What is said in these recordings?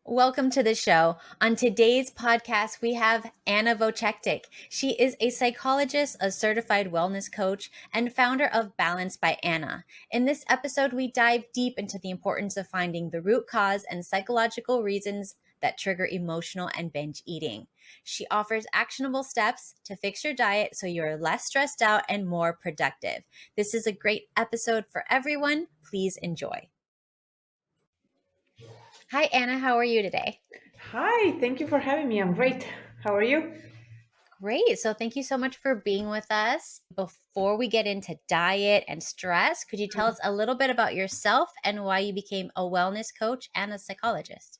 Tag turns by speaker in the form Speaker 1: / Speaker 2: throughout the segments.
Speaker 1: Welcome to the show. On today's podcast, we have Ana Vucetic. She is a psychologist, a certified wellness coach, and founder of Balance by Ana. In this episode, we dive deep into the importance of finding the root cause and psychological reasons that trigger emotional and binge eating. She offers actionable steps to fix your diet so you're less stressed out and more productive. This is a great episode for everyone. Please enjoy. Hi, Ana. How are you today?
Speaker 2: Hi, thank you for having me. I'm great. How are you?
Speaker 1: Great. So thank you so much for being with us. Before we get into diet and stress, could you tell us a little bit about yourself and why you became a wellness coach and a psychologist?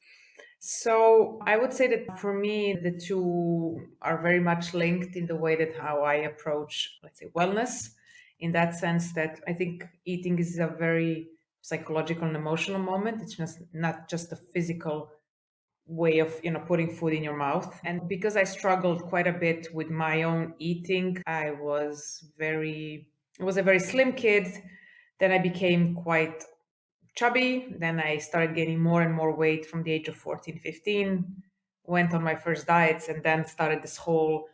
Speaker 2: So, I would say that for me, the two are very much linked in the way that how I approach, let's say, wellness, in that sense that I think eating is a very psychological and emotional moment. It's just not just a physical way of putting food in your mouth. And because I struggled quite a bit with my own eating, I was a very slim kid. Then I became quite chubby. Then I started gaining more and more weight from the age of 14, 15, went on my first diets, and then started this whole,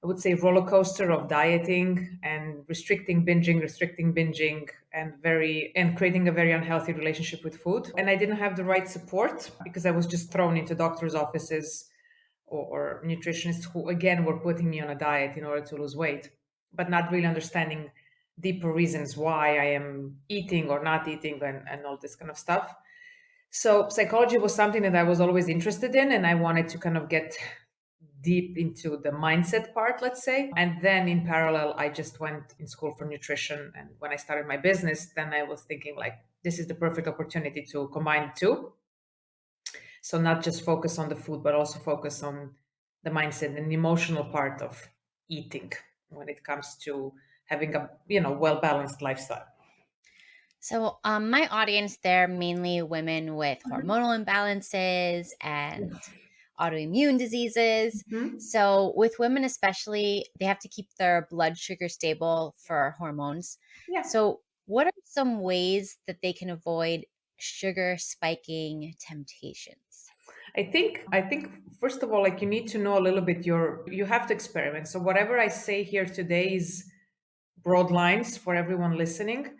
Speaker 2: I would say, roller coaster of dieting and restricting binging, and creating a very unhealthy relationship with food. And I didn't have the right support because I was just thrown into doctors' offices or nutritionists who again were putting me on a diet in order to lose weight, but not really understanding deeper reasons why I am eating or not eating and all this kind of stuff. So psychology was something that I was always interested in, and I wanted to kind of get deep into the mindset part, let's say. And then in parallel, I just went in school for nutrition. And when I started my business, then I was thinking like, this is the perfect opportunity to combine the two. So not just focus on the food, but also focus on the mindset and emotional part of eating when it comes to having a well balanced lifestyle.
Speaker 1: So, my audience, they're mainly women with hormonal imbalances and autoimmune diseases.
Speaker 2: Mhm.
Speaker 1: So, with women especially, they have to keep their blood sugar stable for hormones.
Speaker 2: Yeah.
Speaker 1: So, what are some ways that they can avoid sugar spiking temptations?
Speaker 2: I think first of all, like, you need to know a little bit you have to experiment. So whatever I say here today is broad lines for everyone listening,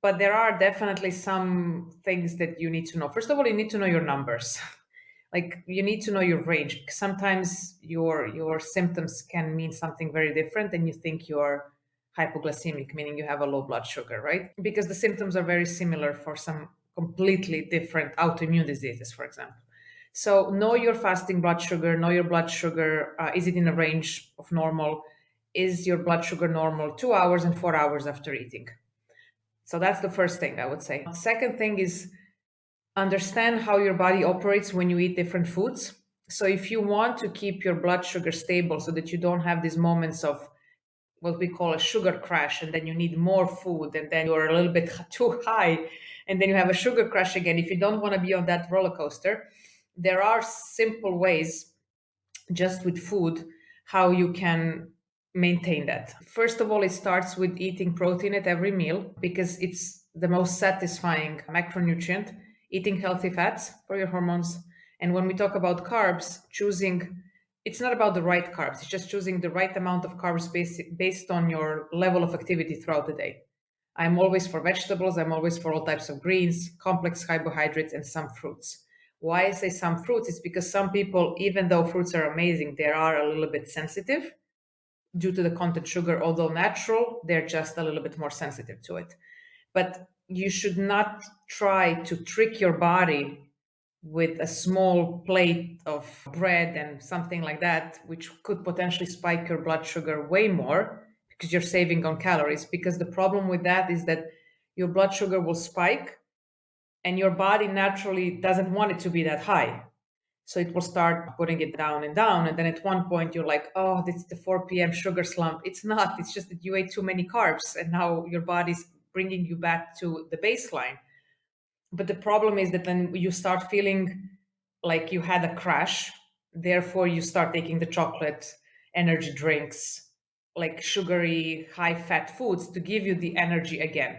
Speaker 2: but there are definitely some things that you need to know. First of all, you need to know your numbers. Like, you need to know your range, because sometimes your symptoms can mean something very different and you think you're hypoglycemic, meaning you have a low blood sugar, right? Because the symptoms are very similar for some completely different autoimmune diseases, for example. So know your fasting blood sugar, know your blood sugar. Is it in a range of normal? Is your blood sugar normal 2 hours and 4 hours after eating? So that's the first thing I would say. Second thing is understand how your body operates when you eat different foods. So if you want to keep your blood sugar stable so that you don't have these moments of what we call a sugar crash, and then you need more food, and then you're a little bit too high, and then you have a sugar crash again. If you don't want to be on that roller coaster, there are simple ways just with food how you can maintain that. First of all, it starts with eating protein at every meal because it's the most satisfying macronutrient. Eating healthy fats for your hormones. And when we talk about carbs, choosing, it's not about the right carbs, it's just choosing the right amount of carbs based on your level of activity throughout the day. I'm always for vegetables, I'm always for all types of greens, complex carbohydrates, and some fruits. Why I say some fruits is because some people, even though fruits are amazing, they are a little bit sensitive due to the content sugar. Although natural, they're just a little bit more sensitive to it. But you should not try to trick your body with a small plate of bread and something like that, which could potentially spike your blood sugar way more because you're saving on calories. Because the problem with that is that your blood sugar will spike and your body naturally doesn't want it to be that high. So it will start putting it down and down. And then at one point, you're like, oh, this is the 4 p.m. sugar slump. It's not. It's just that you ate too many carbs and now your body's bringing you back to the baseline. But the problem is that then you start feeling like you had a crash. Therefore, you start taking the chocolate, energy drinks, like sugary, high fat foods to give you the energy again.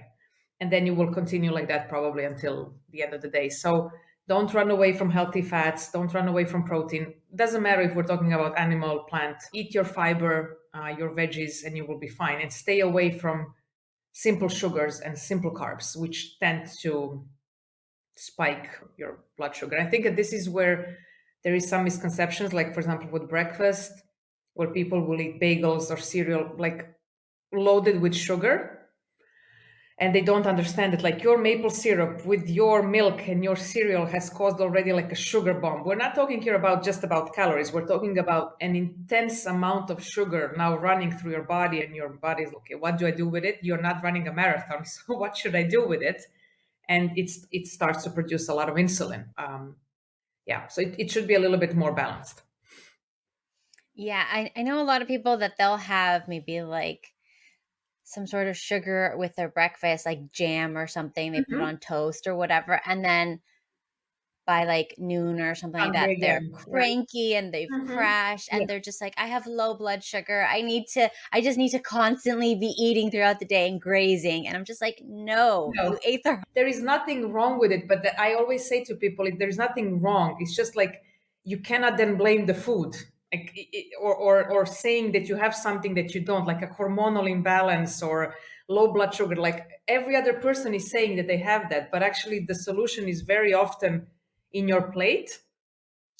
Speaker 2: And then you will continue like that probably until the end of the day. So Don't run away from healthy fats. Don't run away from protein. Doesn't matter if we're talking about animal, plant. Eat your fiber, your veggies, and you will be fine. And stay away from simple sugars and simple carbs, which tend to spike your blood sugar. I think that this is where there is some misconceptions, like for example with breakfast, where people will eat bagels or cereal like loaded with sugar, and they don't understand it, like your maple syrup with your milk and your cereal has caused already like a sugar bomb. We're not talking here about just about calories, we're talking about an intense amount of sugar now running through your body, and your body is okay, what do I do with it? You're not running a marathon, so what should I do with it? And it starts to produce a lot of insulin. Yeah, so it should be a little bit more balanced.
Speaker 1: Yeah, I know a lot of people that they'll have maybe like some sort of sugar with their breakfast, like jam or something. They put it
Speaker 2: Mhm.
Speaker 1: on toast or whatever. And then by like noon or something like that,
Speaker 2: Hungry
Speaker 1: they're
Speaker 2: again, right?
Speaker 1: cranky and they've
Speaker 2: Hmm.
Speaker 1: crashed
Speaker 2: Yeah.
Speaker 1: and they're just like, I have low blood sugar. I just need to constantly be eating throughout the day and grazing. And I'm just like, no, you
Speaker 2: No,
Speaker 1: ate the
Speaker 2: there is nothing wrong with it, but I always say to people, there's nothing wrong. It's just like you cannot then blame the food, like or saying that you have something that you don't, like a hormonal imbalance or low blood sugar. Like every other person is saying that they have that, but actually the solution is very often in your plate.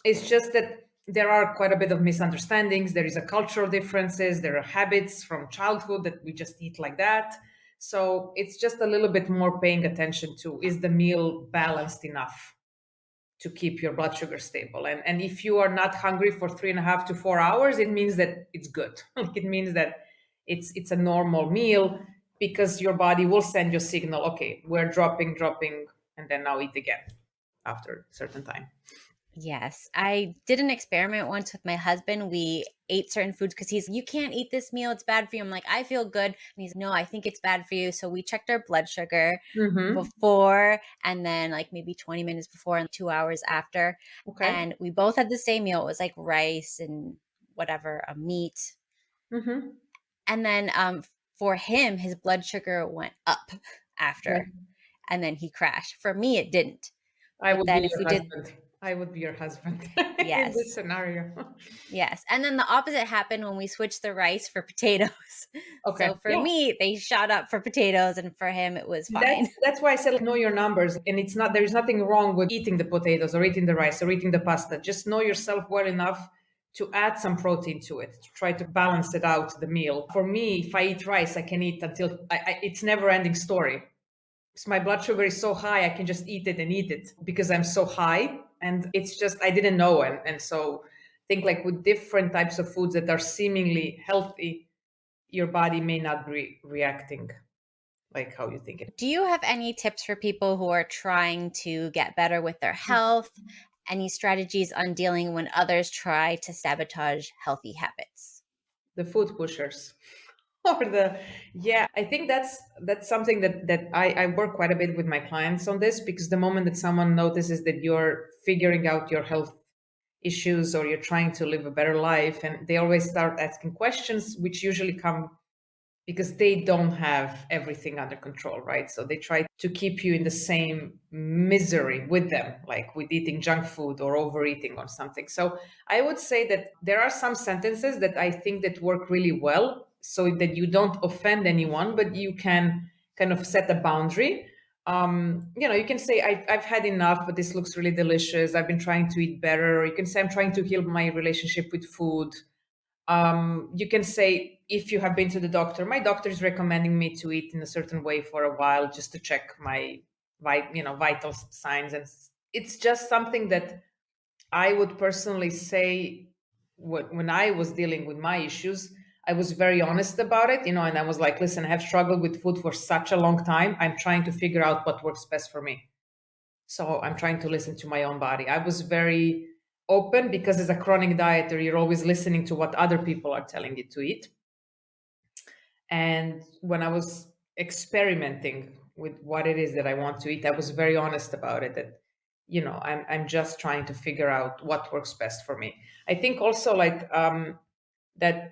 Speaker 2: It's just that there are quite a bit of misunderstandings. There is a cultural differences. There are habits from childhood that we just eat like that. So it's just a little bit more paying attention to, is the meal balanced enough to keep your blood sugar stable? And if you are not hungry for 3.5 to 4 hours, it means that it's good. It means that it's a normal meal, because your body will send you a signal, okay, we're dropping, and then now eat again after a certain time.
Speaker 1: Yes, I did an experiment once with my husband. We ate certain foods because you can't eat this meal. It's bad for you. I'm like, I feel good. And he's, no, I think it's bad for you. So we checked our blood sugar
Speaker 2: Mm-hmm.
Speaker 1: before and then like maybe 20 minutes before and 2 hours after.
Speaker 2: Okay.
Speaker 1: And we both had the same meal. It was like rice and whatever, a meat.
Speaker 2: Mm-hmm.
Speaker 1: And then for him, his blood sugar went up after.
Speaker 2: Okay.
Speaker 1: And then he crashed. For me, it didn't.
Speaker 2: I
Speaker 1: But
Speaker 2: would be
Speaker 1: then if
Speaker 2: your
Speaker 1: we did,
Speaker 2: husband. I would be your husband in this
Speaker 1: yes.
Speaker 2: scenario.
Speaker 1: Yes, and then the opposite happened when we switched the rice for potatoes.
Speaker 2: Okay.
Speaker 1: So for
Speaker 2: Yeah.
Speaker 1: me, they shot up for potatoes, and for him, it was fine.
Speaker 2: That's why I said, like, know your numbers, and it's not, there's nothing wrong with eating the potatoes or eating the rice or eating the pasta. Just know yourself well enough to add some protein to it, to try to balance it out the meal. For me, if I eat rice, I can eat until it's never ending story. So my blood sugar is so high, I can just eat it and eat it because I'm so high. And it's just, I didn't know. And so I think like with different types of foods that are seemingly healthy, your body may not be reacting like how you think it.
Speaker 1: Do you have any tips for people who are trying to get better with their health? Any strategies on dealing when others try to sabotage healthy habits?
Speaker 2: The food pushers. Or the, yeah, I think that's something that I work quite a bit with my clients on this, because the moment that someone notices that you're figuring out your health issues or you're trying to live a better life, and they always start asking questions, which usually come because they don't have everything under control, right? So they try to keep you in the same misery with them, like with eating junk food or overeating or something. So I would say that there are some sentences that I think that work really well, so that you don't offend anyone, but you can kind of set a boundary. You can say, I've had enough, but this looks really delicious. I've been trying to eat better. Or you can say, I'm trying to heal my relationship with food. You can say, if you have been to the doctor, my doctor is recommending me to eat in a certain way for a while just to check my vital signs. And it's just something that I would personally say, when I was dealing with my issues, I was very honest about it, and I was like, listen, I have struggled with food for such a long time. I'm trying to figure out what works best for me. So I'm trying to listen to my own body. I was very open, because as a chronic dieter, you're always listening to what other people are telling you to eat. And when I was experimenting with what it is that I want to eat, I was very honest about it, that, I'm just trying to figure out what works best for me. I think also, like, that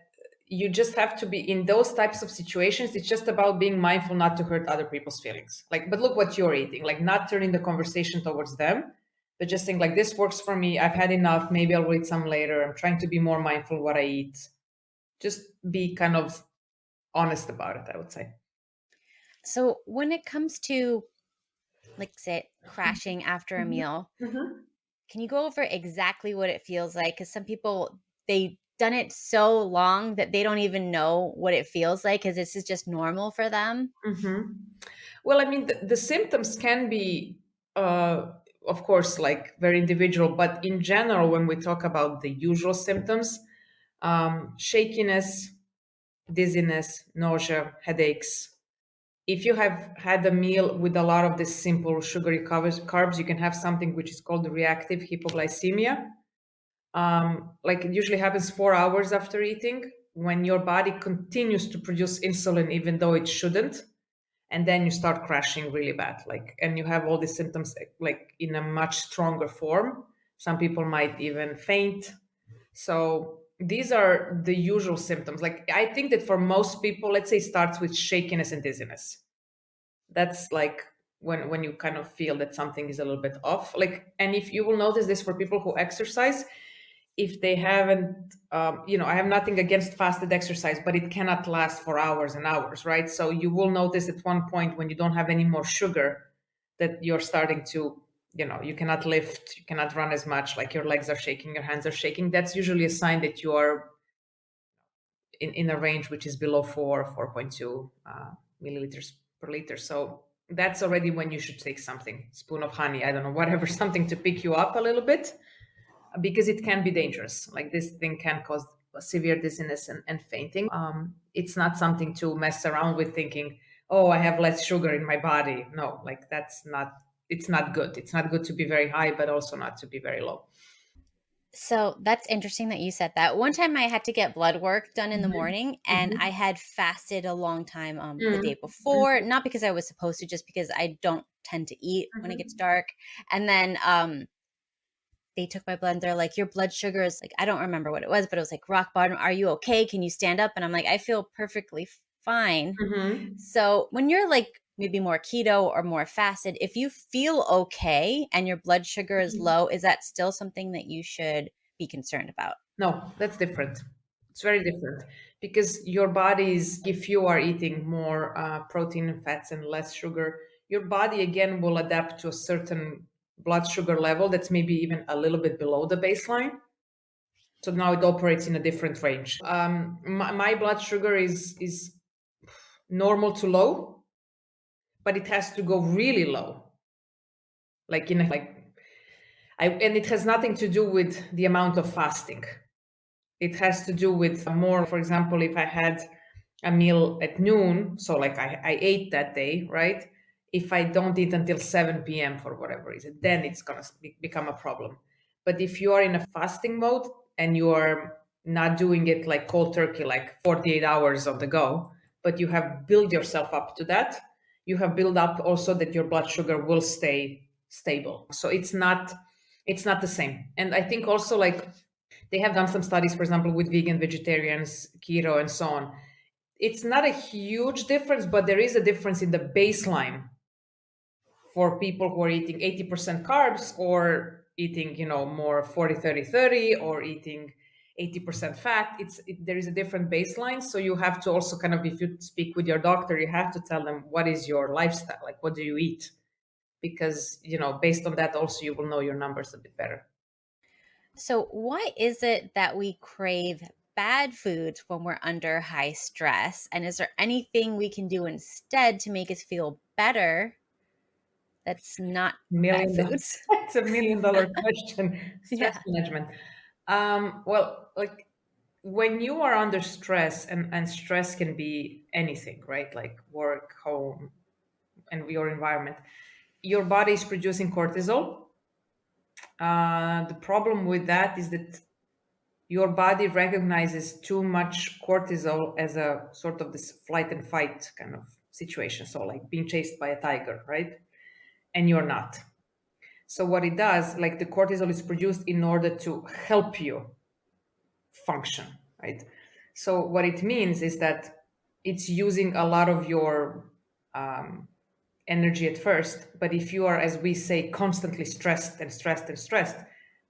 Speaker 2: you just have to be in those types of situations. It's just about being mindful not to hurt other people's feelings. Like, but look what you're eating, like not turning the conversation towards them, but just think like, this works for me. I've had enough. Maybe I'll eat some later. I'm trying to be more mindful what I eat. Just be kind of honest about it, I would say.
Speaker 1: So when it comes to, like, say, crashing after a
Speaker 2: Mhm.
Speaker 1: meal,
Speaker 2: Mhm.
Speaker 1: can you go over exactly what it feels like? Because some people, they've done it so long that they don't even know what it feels like because this is just normal for them.
Speaker 2: Mhm. Well, I mean, the symptoms can be, of course, like very individual, but in general, when we talk about the usual symptoms, shakiness, dizziness, nausea, headaches. If you have had a meal with a lot of this simple sugary carbs, you can have something which is called reactive hypoglycemia. Like it usually happens 4 hours after eating when your body continues to produce insulin even though it shouldn't, and then you start crashing really bad, like, and you have all these symptoms like in a much stronger form. Some people might even faint. So these are the usual symptoms. Like I think that for most people, let's say, it starts with shakiness and dizziness. That's like when you kind of feel that something is a little bit off. Like, and if you will notice this for people who exercise, if they haven't, I have nothing against fasted exercise, but it cannot last for hours and hours, right? So you will notice at one point when you don't have any more sugar that you're starting to, you cannot lift, you cannot run as much, like your legs are shaking, your hands are shaking. That's usually a sign that you are in a range which is below 4.2 milliliters per liter. So that's already when you should take something, spoon of honey, I don't know, whatever, something to pick you up a little bit, because it can be dangerous. Like this thing can cause severe dizziness and fainting. It's not something to mess around with thinking, oh, I have less sugar in my body. No, like that's not, it's not good. It's not good to be very high, but also not to be very low.
Speaker 1: So that's interesting that you said that. One time I had to get blood work done in the
Speaker 2: Mhm.
Speaker 1: morning and I
Speaker 2: Mhm.
Speaker 1: had fasted a long time the
Speaker 2: Mhm.
Speaker 1: day before, not because I was supposed to, just because I don't tend to eat when it gets
Speaker 2: Mhm.
Speaker 1: dark. And then they took my blood and they're like, your blood sugar is like, I don't remember what it was, but it was like rock bottom. Are you okay? Can you stand up? And I'm like, I feel perfectly fine.
Speaker 2: Mhm.
Speaker 1: So when you're like maybe more keto or more fasted, if you feel okay and your blood sugar is
Speaker 2: Mhm.
Speaker 1: low, is that still something that you should be concerned about?
Speaker 2: No, that's different. It's very different because your body is, if you are eating more protein and fats and less sugar, your body again will adapt to a certain blood sugar level that's maybe even a little bit below the baseline. So now it operates in a different range. My blood sugar is normal to low, but it has to go really low, like in a, like and it has nothing to do with the amount of fasting. It has to do with more, for example, if I had a meal at noon, so like I ate that day, right? If I don't eat until 7 p.m. for whatever reason, then it's going to become a problem. But if you are in a fasting mode and you are not doing it like cold turkey, like 48 hours on the go, but you have built yourself up to that, you have built up also that your blood sugar will stay stable. So it's not the same. And I think also like they have done some studies, for example, with vegan, vegetarians, keto, and so on. It's not a huge difference, but there is a difference in the baseline for people who are eating 80% carbs or eating, more 40-30-30, or eating 80% fat. There is a different baseline. So you have to also kind of, if you speak with your doctor, you have to tell them what is your lifestyle, like what do you eat? Because, based on that also you will know your numbers a bit better.
Speaker 1: So, why is it that we crave bad foods when we're under high stress? And is there anything we can do instead to make us feel better that's not bad
Speaker 2: Million dollar,
Speaker 1: foods?
Speaker 2: it's a $1 million question. Stress
Speaker 1: Yeah.
Speaker 2: management. Well, like when you are under stress, and stress can be anything, right? Like work, home, and your environment. Your body is producing cortisol. The problem with that is that your body recognizes too much cortisol as a sort of this flight and fight kind of situation. So, like being chased by a tiger, right? And you're not. So what it does, like the cortisol is produced in order to help you function, right? So what it means is that it's using a lot of your energy at first. But if you are, as we say, constantly stressed and stressed and stressed,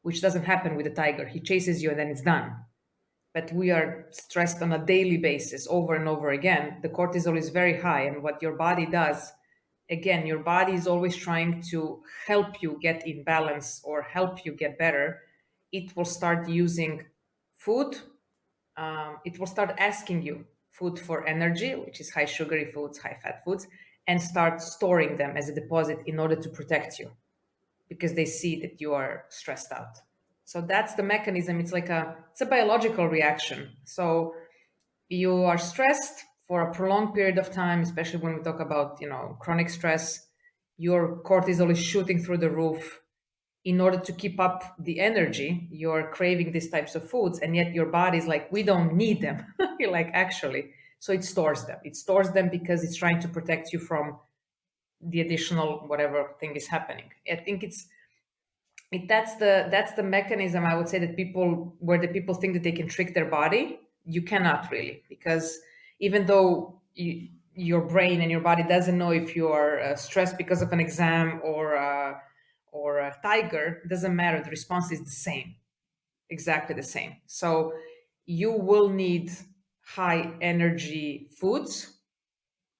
Speaker 2: which doesn't happen with a tiger, he chases you and then it's done. But we are stressed on a daily basis over and over again. The cortisol is very high. And what your body does, again, your body is always trying to help you get in balance or help you get better. It will start using food. It will start asking you food for energy, which is high sugary foods, high fat foods, and start storing them as a deposit in order to protect you because they see that you are stressed out. So that's the mechanism. It's a biological reaction. So you are stressed for a prolonged period of time, especially when we talk about, chronic stress. Your cortisol is shooting through the roof. In order to keep up the energy, you're craving these types of foods, and yet your body's like, we don't need them. You're like, actually. So it stores them. It stores them because it's trying to protect you from the additional whatever thing is happening. I think that's the mechanism, I would say, that the people think that they can trick their body. You cannot really, because even though your brain and your body doesn't know if you are stressed because of an exam or a tiger, it doesn't matter. The response is the same, exactly the same. So you will need high energy foods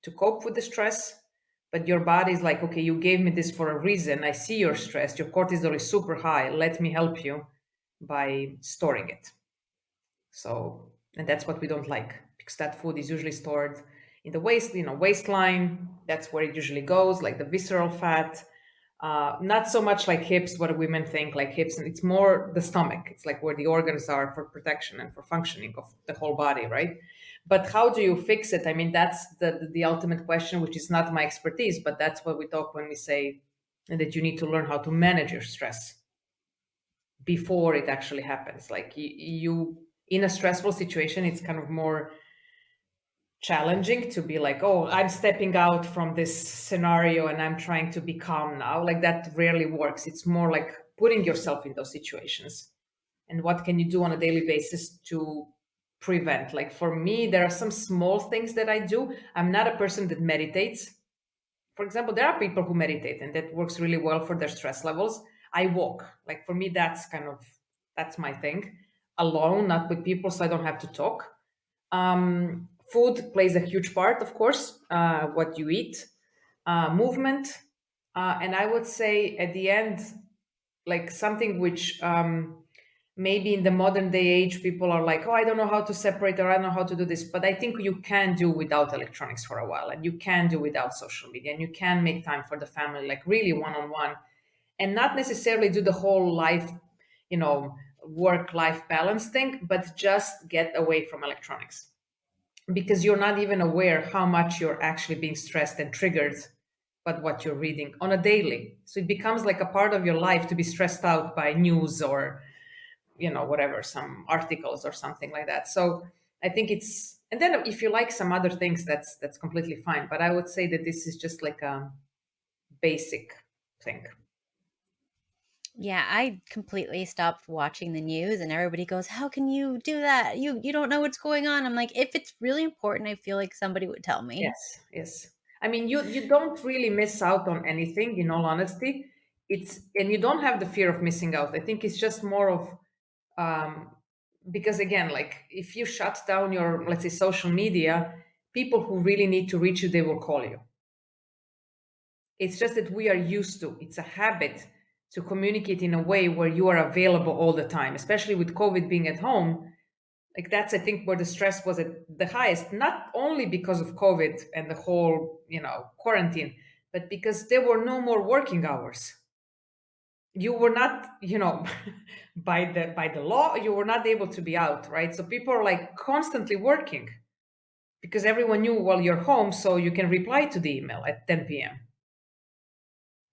Speaker 2: to cope with the stress, but your body is like, okay, you gave me this for a reason. I see you're stressed. Your cortisol is super high. Let me help you by storing it. So, and that's what we don't like, because that food is usually stored in the waistline. That's where it usually goes, like the visceral fat. Not so much like hips, what women think like hips, and it's more the stomach. It's like where the organs are for protection and for functioning of the whole body, right? But how do you fix it? I mean, that's the ultimate question, which is not my expertise, but that's what we talk when we say that you need to learn how to manage your stress before it actually happens. Like you in a stressful situation, it's kind of more challenging to be like, oh, I'm stepping out from this scenario and I'm trying to be calm now. Like that rarely works. It's more like putting yourself in those situations and what can you do on a daily basis to prevent. Like for me, there are some small things that I do. I'm not a person that meditates. For example, there are people who meditate and that works really well for their stress levels. I walk. Like for me, that's my thing. Alone, not with people, so I don't have to talk. Food plays a huge part, of course, what you eat, movement, and I would say at the end, like something which maybe in the modern day age, people are like, oh, I don't know how to separate or I don't know how to do this. But I think you can do without electronics for a while, and you can do without social media, and you can make time for the family, like really one on one, and not necessarily do the whole life, work life balance thing, but just get away from electronics because you're not even aware how much you're actually being stressed and triggered by what you're reading on a daily. So it becomes like a part of your life to be stressed out by news or, whatever, some articles or something like that. So I think and then if you like some other things, that's completely fine. But I would say that this is just like a basic thing.
Speaker 1: Yeah, I completely stopped watching the news and everybody goes, "How can you do that? You don't know what's going on." I'm like, "If it's really important, I feel like somebody would tell me."
Speaker 2: Yes, yes. I mean, you don't really miss out on anything, in all honesty. And you don't have the fear of missing out. I think it's just more of um, because again, like if you shut down your, let's say, social media, people who really need to reach you, they will call you. It's just that we are used to. It's a habit to communicate in a way where you are available all the time, especially with COVID being at home. Like that's, I think, where the stress was at the highest, not only because of COVID and the whole quarantine, but because there were no more working hours. You were not, by the law, you were not able to be out, right? So people are like constantly working because everyone knew, well, you're home, so you can reply to the email at 10 p.m.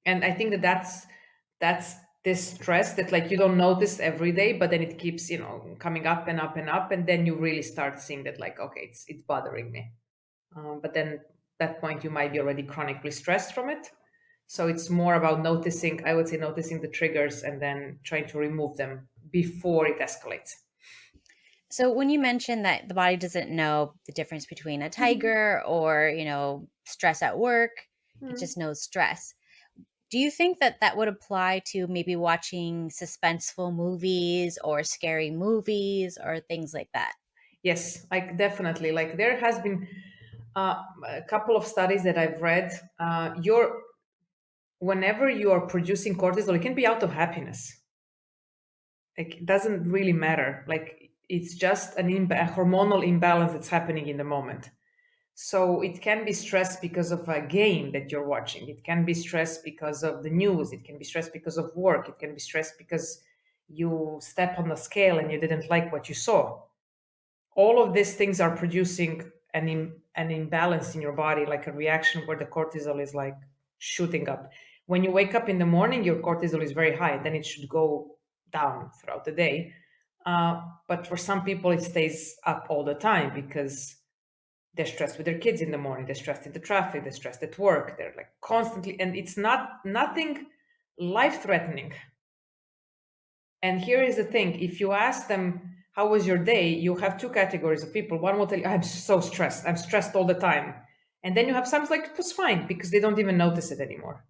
Speaker 2: And I think that's this stress that like you don't notice every day, but then it keeps coming up and up and up, and then you really start seeing that like, okay, it's bothering me. But then that point you might be already chronically stressed from it. So it's more about noticing, I would say, noticing the triggers and then trying to remove them before it escalates.
Speaker 1: So when you mentioned that the body doesn't know the difference between a tiger or, stress at work, It
Speaker 2: Mm.
Speaker 1: just knows stress. Do you think that that would apply to maybe watching suspenseful movies or scary movies or things like that?
Speaker 2: Yes, like definitely. Like there has been a couple of studies that I've read. Your Whenever you are producing cortisol, it can be out of happiness. Like it doesn't really matter. Like it's just a hormonal imbalance that's happening in the moment. So it can be stress because of a game that you're watching. It can be stress because of the news. It can be stress because of work. It can be stress because you step on the scale and you didn't like what you saw. All of these things are producing an imbalance in your body, like a reaction where the cortisol is like shooting up. When you wake up in the morning, your cortisol is very high, then it should go down throughout the day. But for some people, it stays up all the time because they're stressed with their kids in the morning, they're stressed in the traffic, they're stressed at work, they're like constantly, and it's not nothing life threatening. And here is the thing, if you ask them, how was your day? You have two categories of people. One will tell you, I'm so stressed. I'm stressed all the time. And then you have some like, it was fine because they don't even notice it anymore.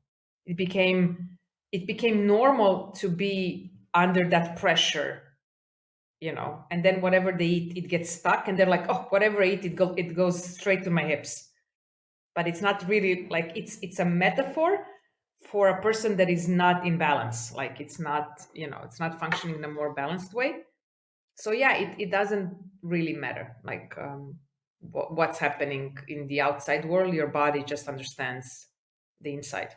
Speaker 2: It became it became normal to be under that pressure, and then whatever they eat, it gets stuck. And they're like, oh, whatever I eat, it goes straight to my hips. But it's not really like it's a metaphor for a person that is not in balance. Like it's not functioning in a more balanced way. So yeah, it doesn't really matter like what's happening in the outside world. Your body just understands the inside.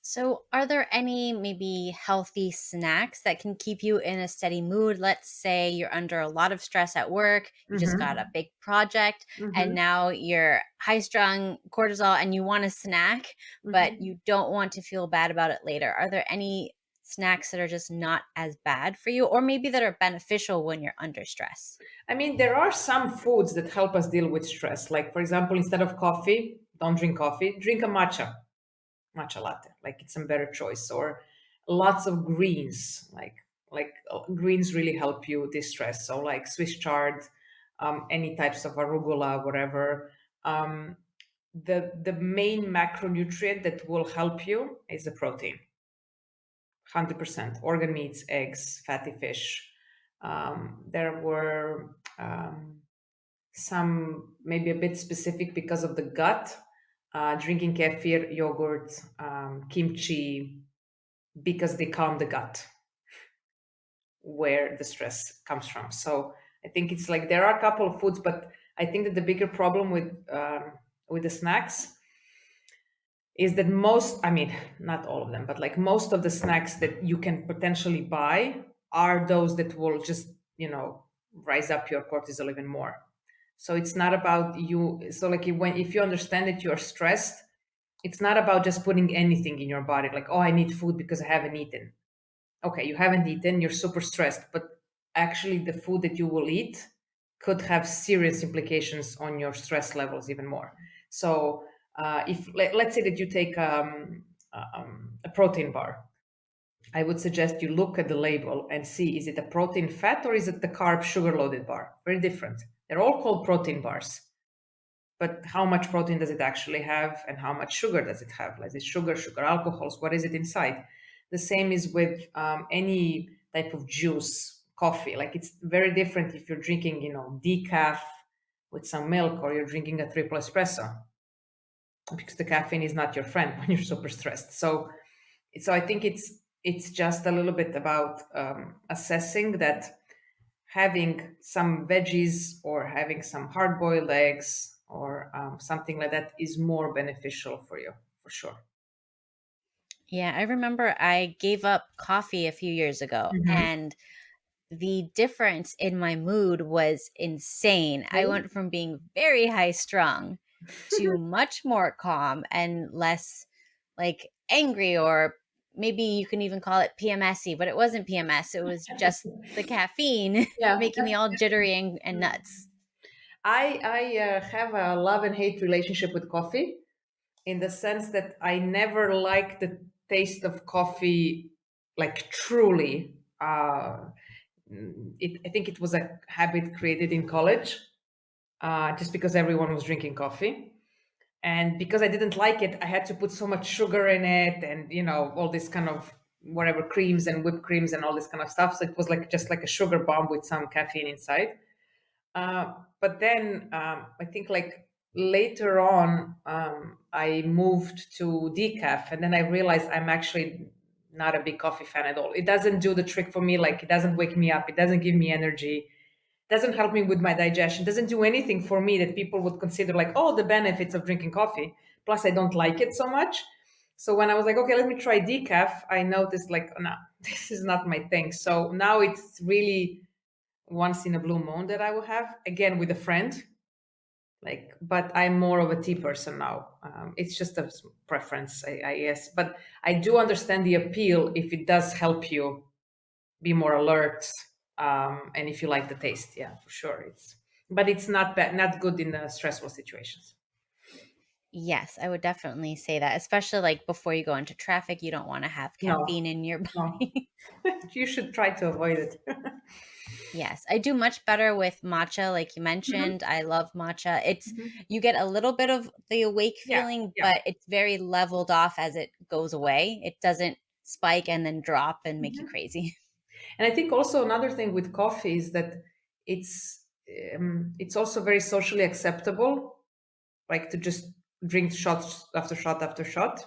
Speaker 1: So, are there any maybe healthy snacks that can keep you in a steady mood? Let's say you're under a lot of stress at work, you just got a
Speaker 2: Hmm.
Speaker 1: big project, and
Speaker 2: Hmm.
Speaker 1: now you're high strung cortisol and you want a snack, but
Speaker 2: Hmm.
Speaker 1: you don't want to feel bad about it later. Are there any snacks that are just not as bad for you, or maybe that are beneficial when you're under stress?
Speaker 2: I mean, there are some foods that help us deal with stress. Like, for example, instead of coffee, don't drink coffee, drink a matcha latte. Like, it's a better choice. Or lots of greens. Like greens really help you distress. So, like Swiss chard, any types of arugula, whatever. Um, the main macronutrient that will help you is the protein. 100% organ meats, eggs, fatty fish. There were some maybe a bit specific because of the gut, drinking kefir, yogurt, kimchi, because they calm the gut where the stress comes from. So I think it's like there are a couple of foods, but I think that the bigger problem with the snacks is that most, I mean, not all of them, but like most of the snacks that you can potentially buy are those that will just, rise up your cortisol even more. So it's not about you. So like if you understand that you're stressed, it's not about just putting anything in your body, like, oh, I need food because I haven't eaten. Okay, you haven't eaten, you're super stressed, but actually the food that you will eat could have serious implications on your stress levels even more. So if let's say that you take a protein bar, I would suggest you look at the label and see, is it a protein fat or is it the carb sugar loaded bar? Very different. They're all called protein bars, but how much protein does it actually have and how much sugar does it have? Like, is it sugar alcohols? What is it inside? The same is with any type of juice, coffee. Like it's very different if you're drinking, decaf with some milk or you're drinking a triple espresso, because the caffeine is not your friend when you're super stressed. So I think it's just a little bit about assessing that having some veggies or having some hard boiled eggs or something like that is more beneficial for you, for sure.
Speaker 1: Yeah, I remember I gave up coffee a few years ago,
Speaker 2: Hmm.
Speaker 1: and the difference in my mood was insane. I went from being very high strung to much more calm and less like angry, or maybe you can even call it PMSy, but it wasn't PMS. It was just the caffeine
Speaker 2: Yeah.
Speaker 1: making me all jittery and nuts.
Speaker 2: I have a love and hate relationship with coffee, in the sense that I never liked the taste of coffee, like truly. I think it was a habit created in college, just because everyone was drinking coffee. And because I didn't like it, I had to put so much sugar in it, and all this kind of whatever creams and whipped creams and all this kind of stuff. So it was like just like a sugar bomb with some caffeine inside. But then I think like later on, I moved to decaf, and then I realized I'm actually not a big coffee fan at all. It doesn't do the trick for me. Like, it doesn't wake me up. It doesn't give me energy. Doesn't help me with my digestion. Doesn't do anything for me that people would consider like, oh, the benefits of drinking coffee. Plus, I don't like it so much. So when I was like, okay, let me try decaf, I noticed like, no, this is not my thing. So now it's really once in a blue moon that I will have again with a friend. Like, but I'm more of a tea person now. It's just a preference, I guess. But I do understand the appeal if it does help you be more alert, and if you like the taste. Yeah, for sure. But it's not bad, not good in stressful situations.
Speaker 1: Yes, I would definitely say that, especially like before you go into traffic, you don't want to have
Speaker 2: No,
Speaker 1: caffeine in your
Speaker 2: no.
Speaker 1: body.
Speaker 2: You should try to avoid it.
Speaker 1: Yes, I do much better with matcha, like you
Speaker 2: Mhm,
Speaker 1: mentioned. I love matcha. It's
Speaker 2: mhm.
Speaker 1: you get a little bit of the awake
Speaker 2: Yeah,
Speaker 1: feeling,
Speaker 2: yeah.
Speaker 1: but it's very leveled off as it goes away. It doesn't spike and then drop and make you
Speaker 2: Mhm.
Speaker 1: crazy.
Speaker 2: And I think also another thing with coffee is that it's it's also very socially acceptable, like to just drink shots after shot after shot.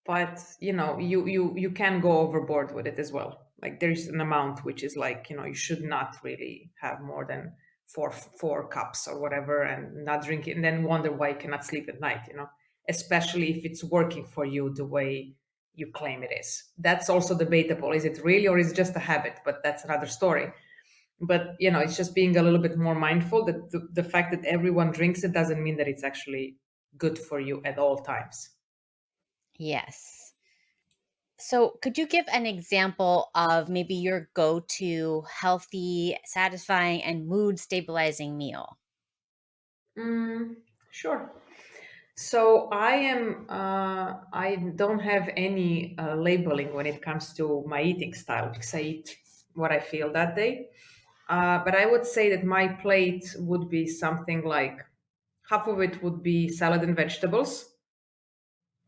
Speaker 2: But you can go overboard with it as well. Like, there's an amount which is like, you should not really have more than four cups or whatever, and not drink it and then wonder why you cannot sleep at night, especially if it's working for you the way you claim it is. That's also debatable. Is it really, or is it just a habit? But that's another story. But it's just being a little bit more mindful that the fact that everyone drinks it doesn't mean that it's actually good for you at all times.
Speaker 1: Yes. So, could you give an example of maybe your go to healthy, satisfying, and mood stabilizing meal?
Speaker 2: Mm, sure. So I don't have any labeling when it comes to my eating style, because I eat what I feel that day. But I would say that my plate would be something like half of it would be salad and vegetables.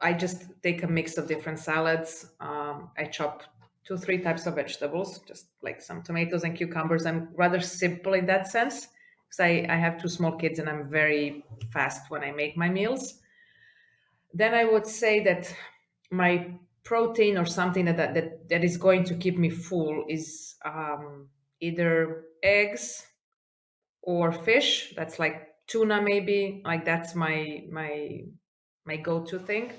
Speaker 2: I just take a mix of different salads. I chop two, three types of vegetables, just like some tomatoes and cucumbers. I'm rather simple in that sense because I have two small kids and I'm very fast when I make my meals. Then I would say that my protein or something that is going to keep me full is either eggs or fish. That's like tuna, maybe. Like, that's my go-to thing.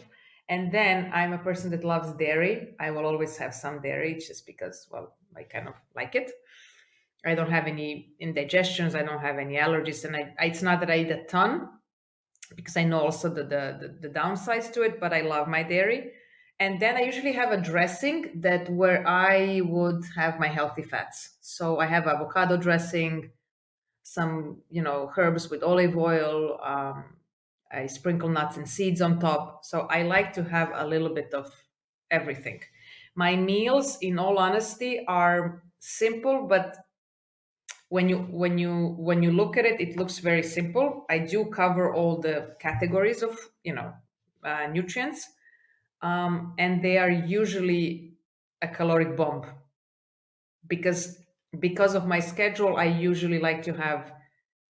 Speaker 2: And then I'm a person that loves dairy. I will always have some dairy just because, well, I kind of like it. I don't have any indigestions. I don't have any allergies, and it's not that I eat a ton, because I know also the downsides to it. But I love my dairy. And then I usually have a dressing that where I would have my healthy fats. So I have avocado dressing, some herbs with olive oil. I sprinkle nuts and seeds on top. So I like to have a little bit of everything. My meals, in all honesty, are simple, but when you look at it, it looks very simple. I do cover all the categories of nutrients, and they are usually a caloric bomb, because of my schedule. I usually like to have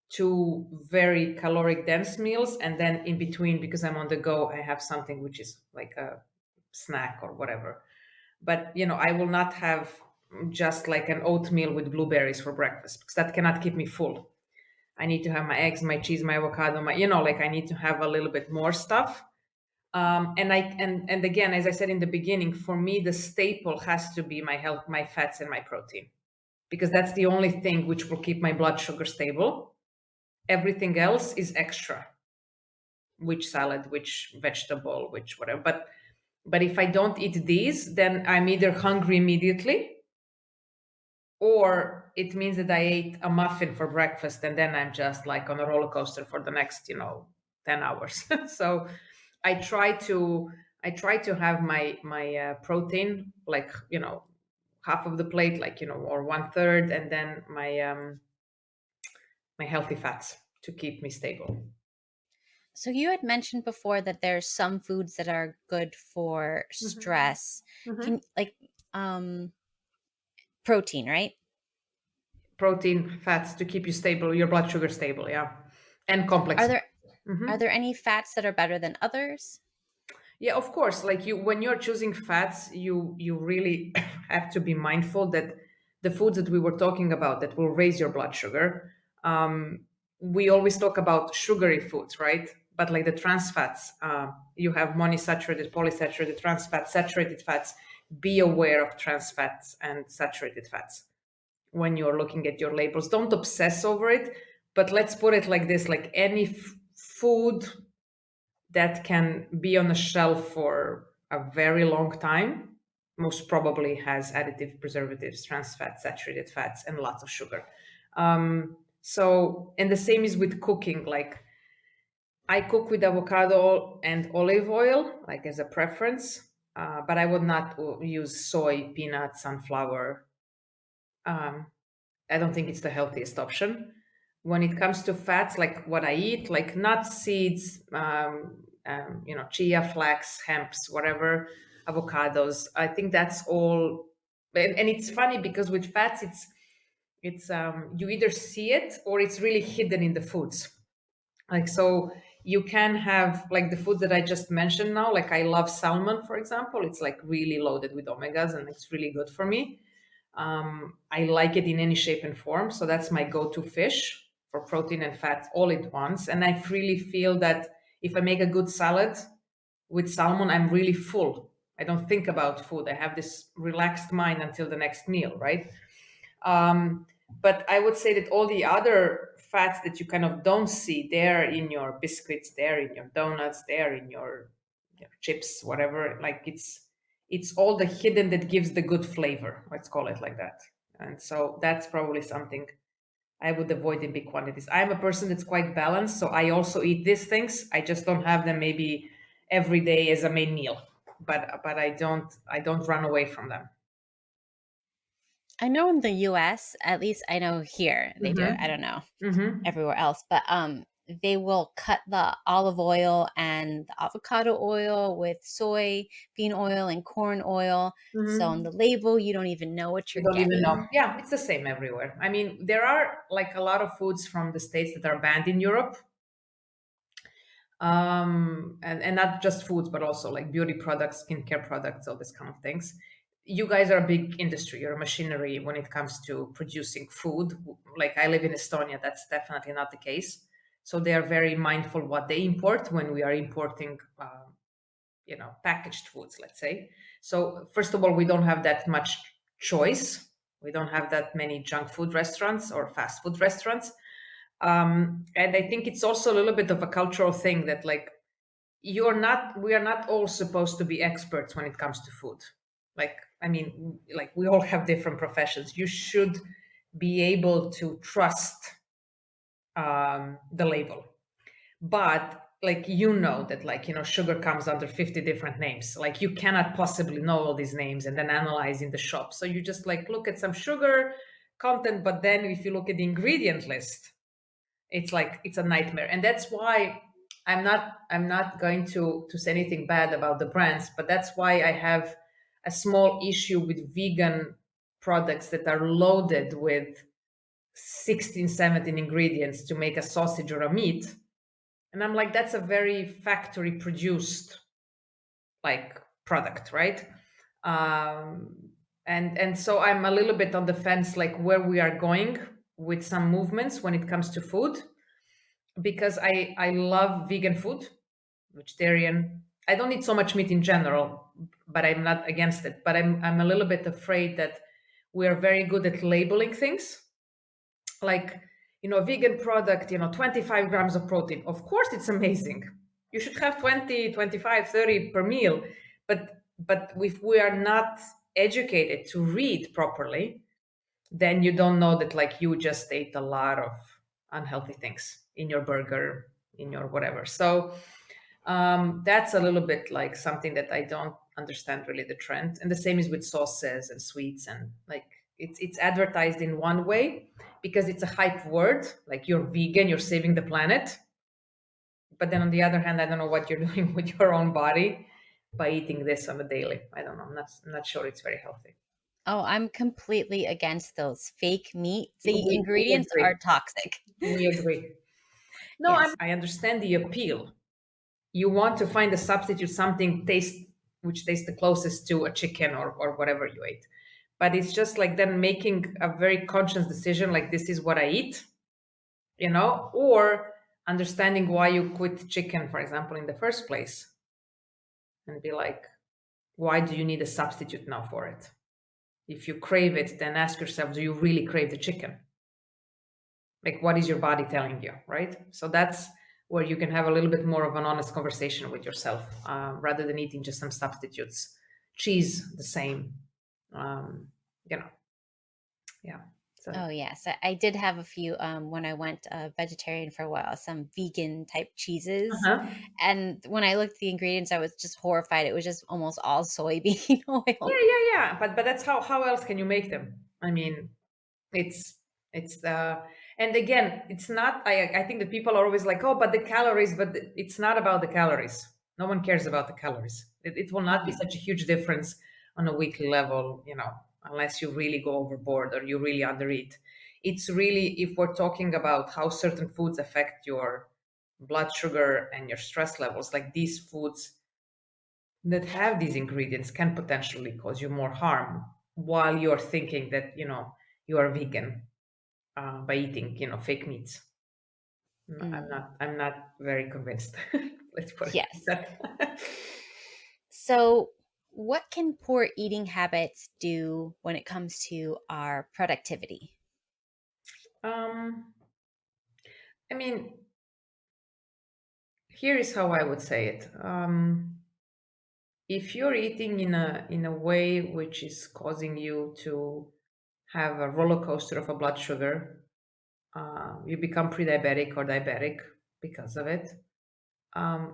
Speaker 2: two very caloric dense meals, and then in between, because I'm on the go, I have something which is like a snack or whatever. But I will not have just like an oatmeal with blueberries for breakfast, because that cannot keep me full. I need to have my eggs, my cheese, my avocado, my like, I need to have a little bit more stuff. And again, as I said in the beginning, for me the staple has to be my health, my fats, and my protein, because that's the only thing which will keep my blood sugar stable. Everything else is extra, which salad, which vegetable, which whatever. But if I don't eat these, then I'm either hungry immediately, or it means that I ate a muffin for breakfast, and then I'm just like on a roller coaster for the next 10 hours. So i try to I try to have my protein, like, half of the plate, like, or one third, and then my healthy fats to keep me stable.
Speaker 1: So you had mentioned before that there's some foods that are good for
Speaker 2: Hmm.
Speaker 1: stress.
Speaker 2: Hmm.
Speaker 1: Can like um protein, right?
Speaker 2: Protein, fats to keep you stable, your blood sugar stable, yeah, and
Speaker 1: Are
Speaker 2: complex.
Speaker 1: there
Speaker 2: Hmm.
Speaker 1: are there any fats that are better than others?
Speaker 2: Yeah, of course. Like you, when you're choosing fats, you really have to be mindful that the foods that we were talking about that will raise your blood sugar. We always talk about sugary foods, right? But like the trans fats, you have monosaturated, polysaturated, trans fats, saturated fats. Be aware of trans fats and saturated fats when you're looking at your labels. Don't obsess over it, but let's put it like this: like any food that can be on a shelf for a very long time most probably has additive preservatives, trans fats, saturated fats, and lots of sugar. So, and the same is with cooking. Like I cook with avocado and olive oil, like as a preference, but I would not use soy, peanut, sunflower. Um, I don't think it's the healthiest option. When it comes to fats, like what I eat, like nuts, seeds, chia, flax, hemps, whatever, avocados. I think that's all. And it's funny because with fats, it's you either see it or it's really hidden in the foods. Like so, you can have like the food that I just mentioned now. Like I love salmon, for example. It's like really loaded with omegas, and it's really good for me. I like it in any shape and form. So that's my go to fish for protein and fat all at once. And I really feel that if I make a good salad with salmon, I'm really full. I don't think about food. I have this relaxed mind until the next meal, right? But I would say that all the other fats that you kind of don't see, they're in your biscuits, they're in your donuts, they're in your chips, whatever. Like it's all the hidden that gives the good flavor. Let's call it like that. And so that's probably something I would avoid in big quantities. I'm a person that's quite balanced, so I also eat these things. I just don't have them maybe every day as a main meal. But I don't run away from them.
Speaker 1: I know in the US, at least I know here they do it. I
Speaker 2: Mm-hmm.
Speaker 1: don't know
Speaker 2: Mm-hmm.
Speaker 1: everywhere else, but they will cut the olive oil and the avocado oil with soybean oil and corn oil. So on
Speaker 2: Mm-hmm.
Speaker 1: the label, you don't even know what
Speaker 2: You
Speaker 1: you're
Speaker 2: don't even know.
Speaker 1: getting.
Speaker 2: Yeah, it's the same everywhere. I mean, there are like a lot of foods from the states that are banned in Europe, and not just foods, but also like beauty products, skincare products, all this kind of things. You guys are a big industry. You're a machinery when it comes to producing food. Like I live in Estonia, that's definitely not the case. So they are very mindful what they import when we are importing packaged foods, let's say. So first of all, we don't have that much choice. We don't have that many junk food restaurants or fast food restaurants. And I think it's also a little bit of a cultural thing that like we are not all supposed to be experts when it comes to food. Like I mean, like we all have different professions. You should be able to trust the label, but like that like sugar comes under 50 different names. Like you cannot possibly know all these names and then analyze in the shop. So you just like look at some sugar content, but then if you look at the ingredient list, it's like it's a nightmare. And that's why I'm not going to say anything bad about the brands, but that's why I have a small issue with vegan products that are loaded with 16, 17 ingredients to make a sausage or a meat. And I'm like, that's a very factory produced like product, right? And so I'm a little bit on the fence, like where we are going with some movements when it comes to food, because I love vegan food, vegetarian. I don't eat so much meat in general, but I'm not against it. But I'm a little bit afraid that we are very good at labeling things like a vegan product, 25 grams of protein. Of course it's amazing. You should have 20, 25, 30 per meal. But if we are not educated to read properly, then you don't know that like you just ate a lot of unhealthy things in your burger, in your whatever. So that's a little bit like something that I don't understand really the trend. And the same is with sauces and sweets, and like it's advertised in one way because it's a hype word, like you're vegan, you're saving the planet. But then on the other hand, I don't know what you're doing with your own body by eating this on a daily. I don't know. I'm not sure it's very healthy.
Speaker 1: Oh, I'm completely against those fake meats. The
Speaker 2: We
Speaker 1: ingredients are
Speaker 2: agree.
Speaker 1: toxic.
Speaker 2: We agree. No,
Speaker 1: Yes.
Speaker 2: I understand the appeal. You want to find a substitute, something which tastes the closest to a chicken or whatever you ate. But it's just like then making a very conscious decision, like this is what I eat, or understanding why you quit chicken, for example, in the first place, and be like, why do you need a substitute now for it? If you crave it, then ask yourself, do you really crave the chicken? Like, what is your body telling you, right? So that's where you can have a little bit more of an honest conversation with yourself, rather than eating just some substitutes. Cheese, the same. um, you know yeah. So
Speaker 1: Oh yes, I did have a few when I went vegetarian for a while, some vegan type cheeses.
Speaker 2: uh-huh.
Speaker 1: And when I looked at the ingredients, I was just horrified. It was just almost all soybean oil.
Speaker 2: Yeah, but that's how else can you make them? I mean, it's it's and again, it's not. I think that people are always like, oh, but the calories, but it's not about the calories. No one cares about the calories. It will not be
Speaker 1: Mhm.
Speaker 2: such a huge difference on a weekly level, unless you really go overboard or you really undereat. It's really, if we're talking about how certain foods affect your blood sugar and your stress levels, like these foods that have these ingredients can potentially cause you more harm while you're thinking that you are vegan, by eating fake meats. I'm
Speaker 1: Mm,
Speaker 2: not I'm not very convinced. Let's put it like
Speaker 1: yes.
Speaker 2: that.
Speaker 1: So, what can poor eating habits do when it comes to our productivity?
Speaker 2: um I mean, here is how I would say it. If you're eating in a way which is causing you to have a roller coaster of a blood sugar, you become pre-diabetic or diabetic because of it.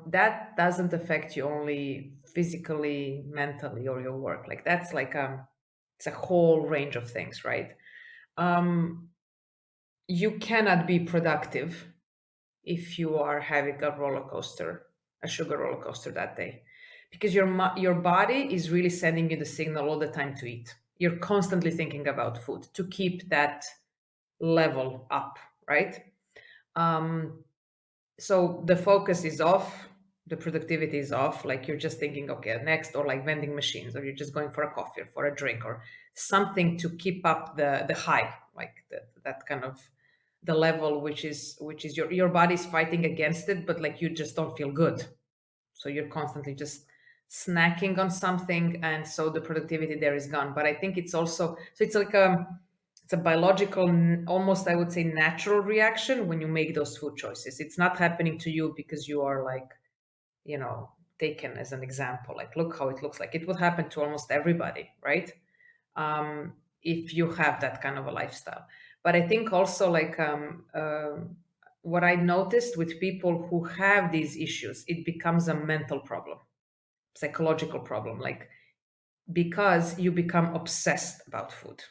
Speaker 2: That doesn't affect you only physically, mentally, or your work. Like that's like it's a whole range of things, right? Um, you cannot be productive if you are having a roller coaster, a sugar roller coaster that day, because your body is really sending you the signal all the time to eat. You're constantly thinking about food to keep that level up, right? Um, so the focus is off, the productivity is off, like you're just thinking, okay, next, or like vending machines, or you're just going for a coffee or for a drink or something to keep up the high, like that kind of the level which is your body's fighting against it, but like you just don't feel good, so you're constantly just snacking on something, and so the productivity there is gone. But I think it's also, so it's like it's a biological, almost I would say natural reaction when you make those food choices. It's not happening to you because you are like, taken as an example, like look how it looks. Like it would happen to almost everybody, right? If you have that kind of a lifestyle. But I think also like what I noticed with people who have these issues, it becomes a mental problem, psychological problem, like because you become obsessed about food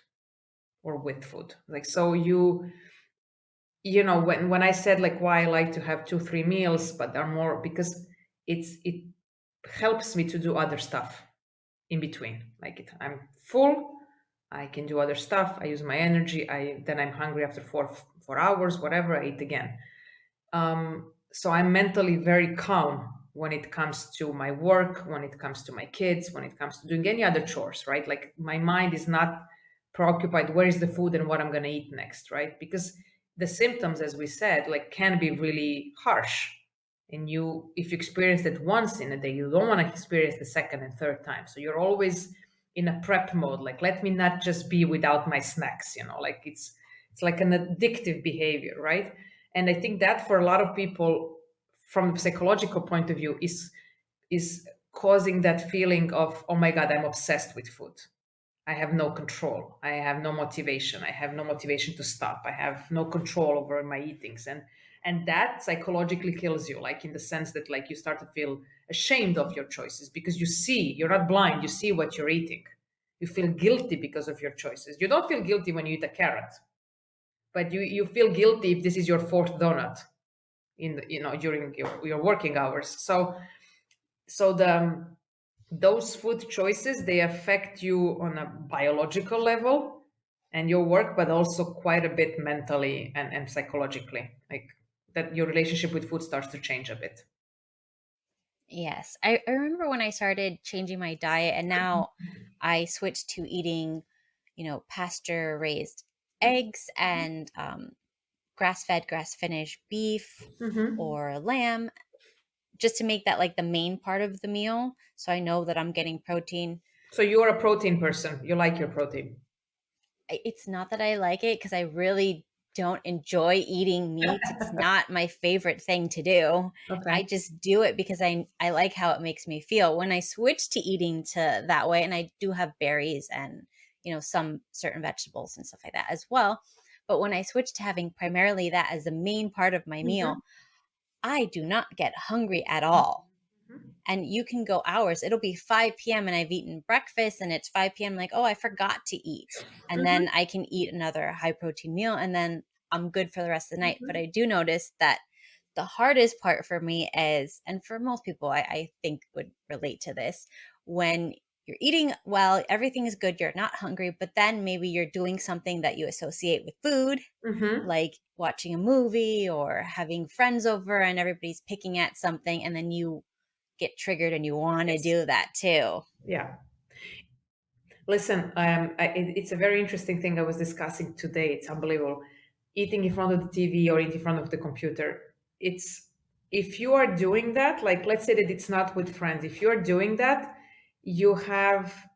Speaker 2: or with food. Like so when I said like why I like to have 2 3 meals, but they're more because it helps me to do other stuff in between. Like I'm full, I can do other stuff, I use my energy, I'm hungry after 4 hours, whatever, I eat again. So I'm mentally very calm when it comes to my work, when it comes to my kids, when it comes to doing any other chores, right? Like my mind is not preoccupied where is the food and what I'm going to eat next, right? Because the symptoms, as we said, like can be really harsh. And if you experience it once in a day, you don't want to experience the second and third time. So you're always in a prep mode, like let me not just be without my snacks, like it's like an addictive behavior, right? And I think that for a lot of people, from a psychological point of view, is causing that feeling of, oh my god, I'm obsessed with food. I have no control, I have no motivation, I have no motivation to stop, I have no control over my eatings. And that psychologically kills you, like in the sense that like you start to feel ashamed of your choices, because you're not blind, you see what you're eating. You feel guilty because of your choices. You don't feel guilty when you eat a carrot, but you feel guilty if this is your fourth donut. in the, during your working hours. So those food choices, they affect you on a biological level and your work, but also quite a bit mentally and psychologically. Like that, your relationship with food starts to change a bit.
Speaker 1: Yes. I remember when I started changing my diet and now I switched to eating, pasture raised eggs and grass fed, grass finished beef
Speaker 2: Hmm.
Speaker 1: or lamb just to make that like the main part of the meal. So I know that I'm getting protein.
Speaker 2: So you're a protein person. You like your protein.
Speaker 1: It's not that I like it because I really don't enjoy eating meat. It's not my favorite thing to do.
Speaker 2: Okay.
Speaker 1: I just do it because I like how it makes me feel. When I switch to eating to that way, and I do have berries and some certain vegetables and stuff like that as well. But when I switch to having primarily that as the main part of my
Speaker 2: Hmm.
Speaker 1: meal, I do not get hungry at all, and you can go hours. It'll be 5 p.m. and I've eaten breakfast and it's 5 p.m. like, oh, I forgot to eat. And then
Speaker 2: Hmm.
Speaker 1: I can eat another high protein meal and then I'm good for the rest of the night. But
Speaker 2: Hmm.
Speaker 1: I do notice that the hardest part for me is, and for most people, I think would relate to this, when you're eating well, everything is good, you're not hungry, but then maybe you're doing something that you associate with food,
Speaker 2: Hmm.
Speaker 1: like watching a movie or having friends over and everybody's picking at something, and then you get triggered and you want to
Speaker 2: Yes.
Speaker 1: do that too.
Speaker 2: Yeah. Listen, it's a very interesting thing I was discussing today. It's unbelievable. Eating in front of the TV or eating in front of the computer. It's if you are doing that, like let's say that it's not with friends. If you're doing that, you have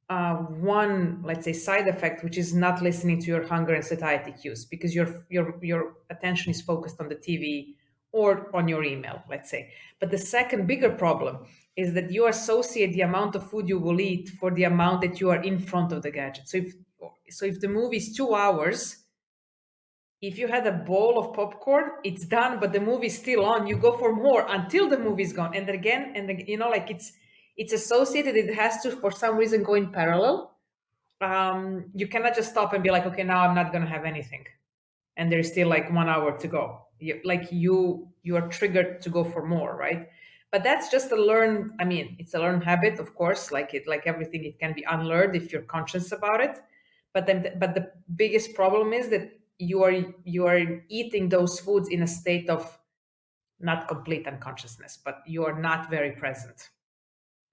Speaker 2: one, let's say, side effect, which is not listening to your hunger and satiety cues because your attention is focused on the TV or on your email, let's say. But the second bigger problem is that you associate the amount of food you will eat for the amount that you are in front of the gadget. So if the movie is 2 hours, if you had a bowl of popcorn, it's done, but the movie's still on. You go for more until the movie's gone, and again, like it's associated. It has to, for some reason, go in parallel. You cannot just stop and be like, okay, now I'm not going to have anything, and there's still like 1 hour to go. You are triggered to go for more, right? But that's just a learned. I mean, it's a learned habit, of course. Like everything, it can be unlearned if you're conscious about it. But the biggest problem is that you are eating those foods in a state of not complete unconsciousness, but you are not very present.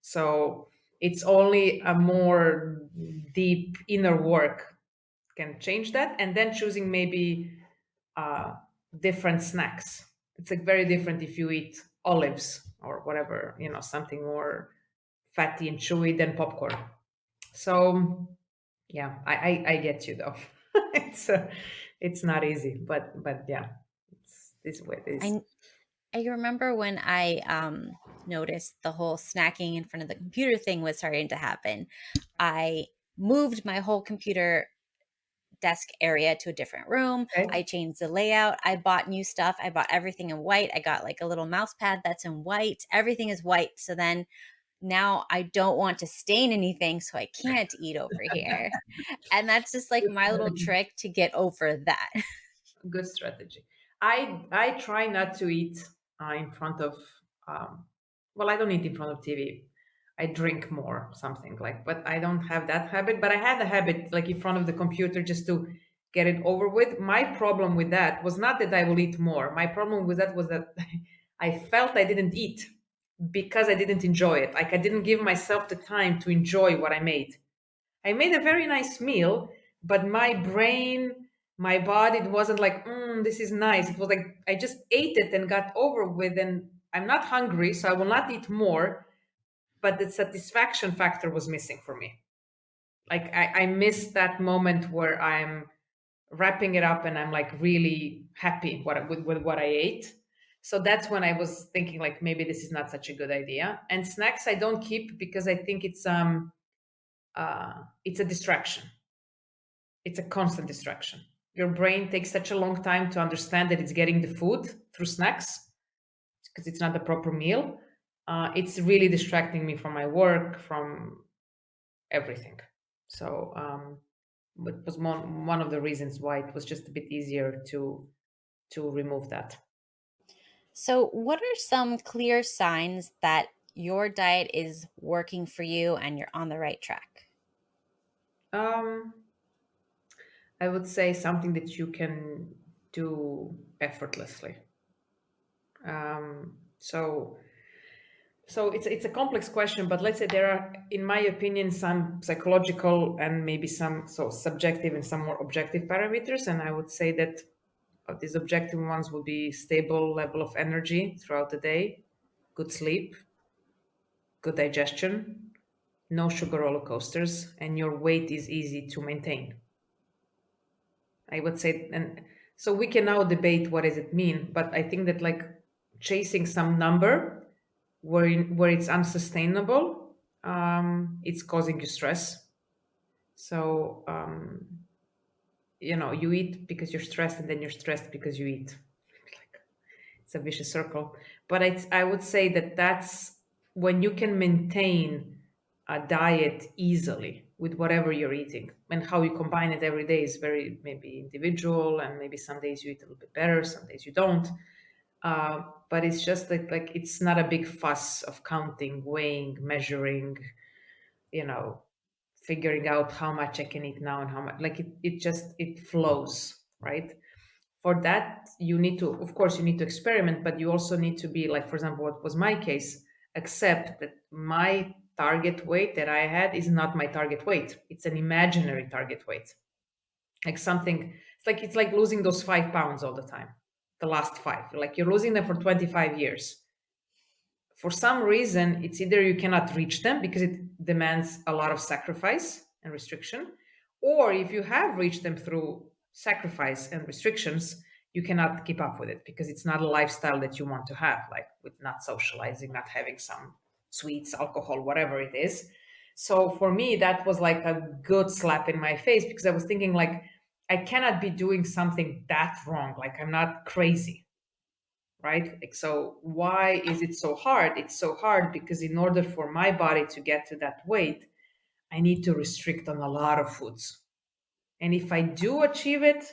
Speaker 2: So it's only a more deep inner work can change that, and then choosing maybe uh, different snacks. It's like very different if you eat olives or whatever, something more fatty and chewy than popcorn. So yeah, I get you though. It's not easy, but yeah, it's this way it is.
Speaker 1: I I remember when I noticed the whole snacking in front of the computer thing was starting to happen. I moved my whole computer desk area to a different room. I
Speaker 2: Okay.
Speaker 1: changed the layout. I bought new stuff. I bought everything in white. I got like a little mouse pad that's in white. Everything is white. So then now I don't want to stain anything, so I can't eat over here. And that's just like my little trick to get over that.
Speaker 2: Good strategy. I try not to eat in front of. Um, well, I don't eat in front of TV. I drink more, something like. But I don't have that habit. But I had a habit, like in front of the computer, just to get it over with. My problem with that was not that I will eat more. My problem with that was that I felt I didn't eat because I didn't enjoy it. Like I didn't give myself the time to enjoy what I made. I made a very nice meal, but my brain, my body, it wasn't like, this is nice. It was like I just ate it and got over with, and I'm not hungry, so I will not eat more. But the satisfaction factor was missing for me. Like I missed that moment where I'm wrapping it up and I'm like really happy with what I ate. So that's when I was thinking like maybe this is not such a good idea. And snacks I don't keep because I think it's a distraction. It's a constant distraction. Your brain takes such a long time to understand that it's getting the food through snacks because it's not the proper meal. It's really distracting me from my work, from everything. So it was one of the reasons why it was just a bit easier to remove that.
Speaker 1: So, what are some clear signs that your diet is working for you and you're on the right track?
Speaker 2: Um, I would say something that you can do effortlessly. So it's a complex question, but let's say there are, in my opinion, some psychological and maybe some so subjective and some more objective parameters. And I would say that these objective ones will be stable level of energy throughout the day, good sleep, good digestion, no sugar roller coasters, and your weight is easy to maintain. I would say, and so we can now debate what does it mean, but I think that like chasing some number where it's unsustainable, it's causing you stress. So you eat because you're stressed, and then you're stressed because you eat. It's a vicious circle. But I would say that that's when you can maintain a diet easily with whatever you're eating, and how you combine it every day is very maybe individual, and maybe some days you eat a little bit better, some days you don't. But it's just like it's not a big fuss of counting, weighing, measuring, you know, figuring out how much I can eat now and how much. Like it just it flows, right? For that you need to, of course, you need to experiment, but you also need to be like, for example, what was my case, accept that my target weight that I had is not my target weight. It's an imaginary target weight. Like something, it's like losing those 5 pounds all the time, the last five, like you're losing them for 25 years. For some reason, it's either you cannot reach them because it demands a lot of sacrifice and restriction, or if you have reached them through sacrifice and restrictions, you cannot keep up with it because it's not a lifestyle that you want to have, like with not socializing, not having some sweets, alcohol, whatever it is. So for me, that was like a good slap in my face because I was thinking, like, I cannot be doing something that wrong. Like, I'm not crazy, right? Like, so why is it so hard? It's so hard because in order for my body to get to that weight, I need to restrict on a lot of foods. And if I do achieve it,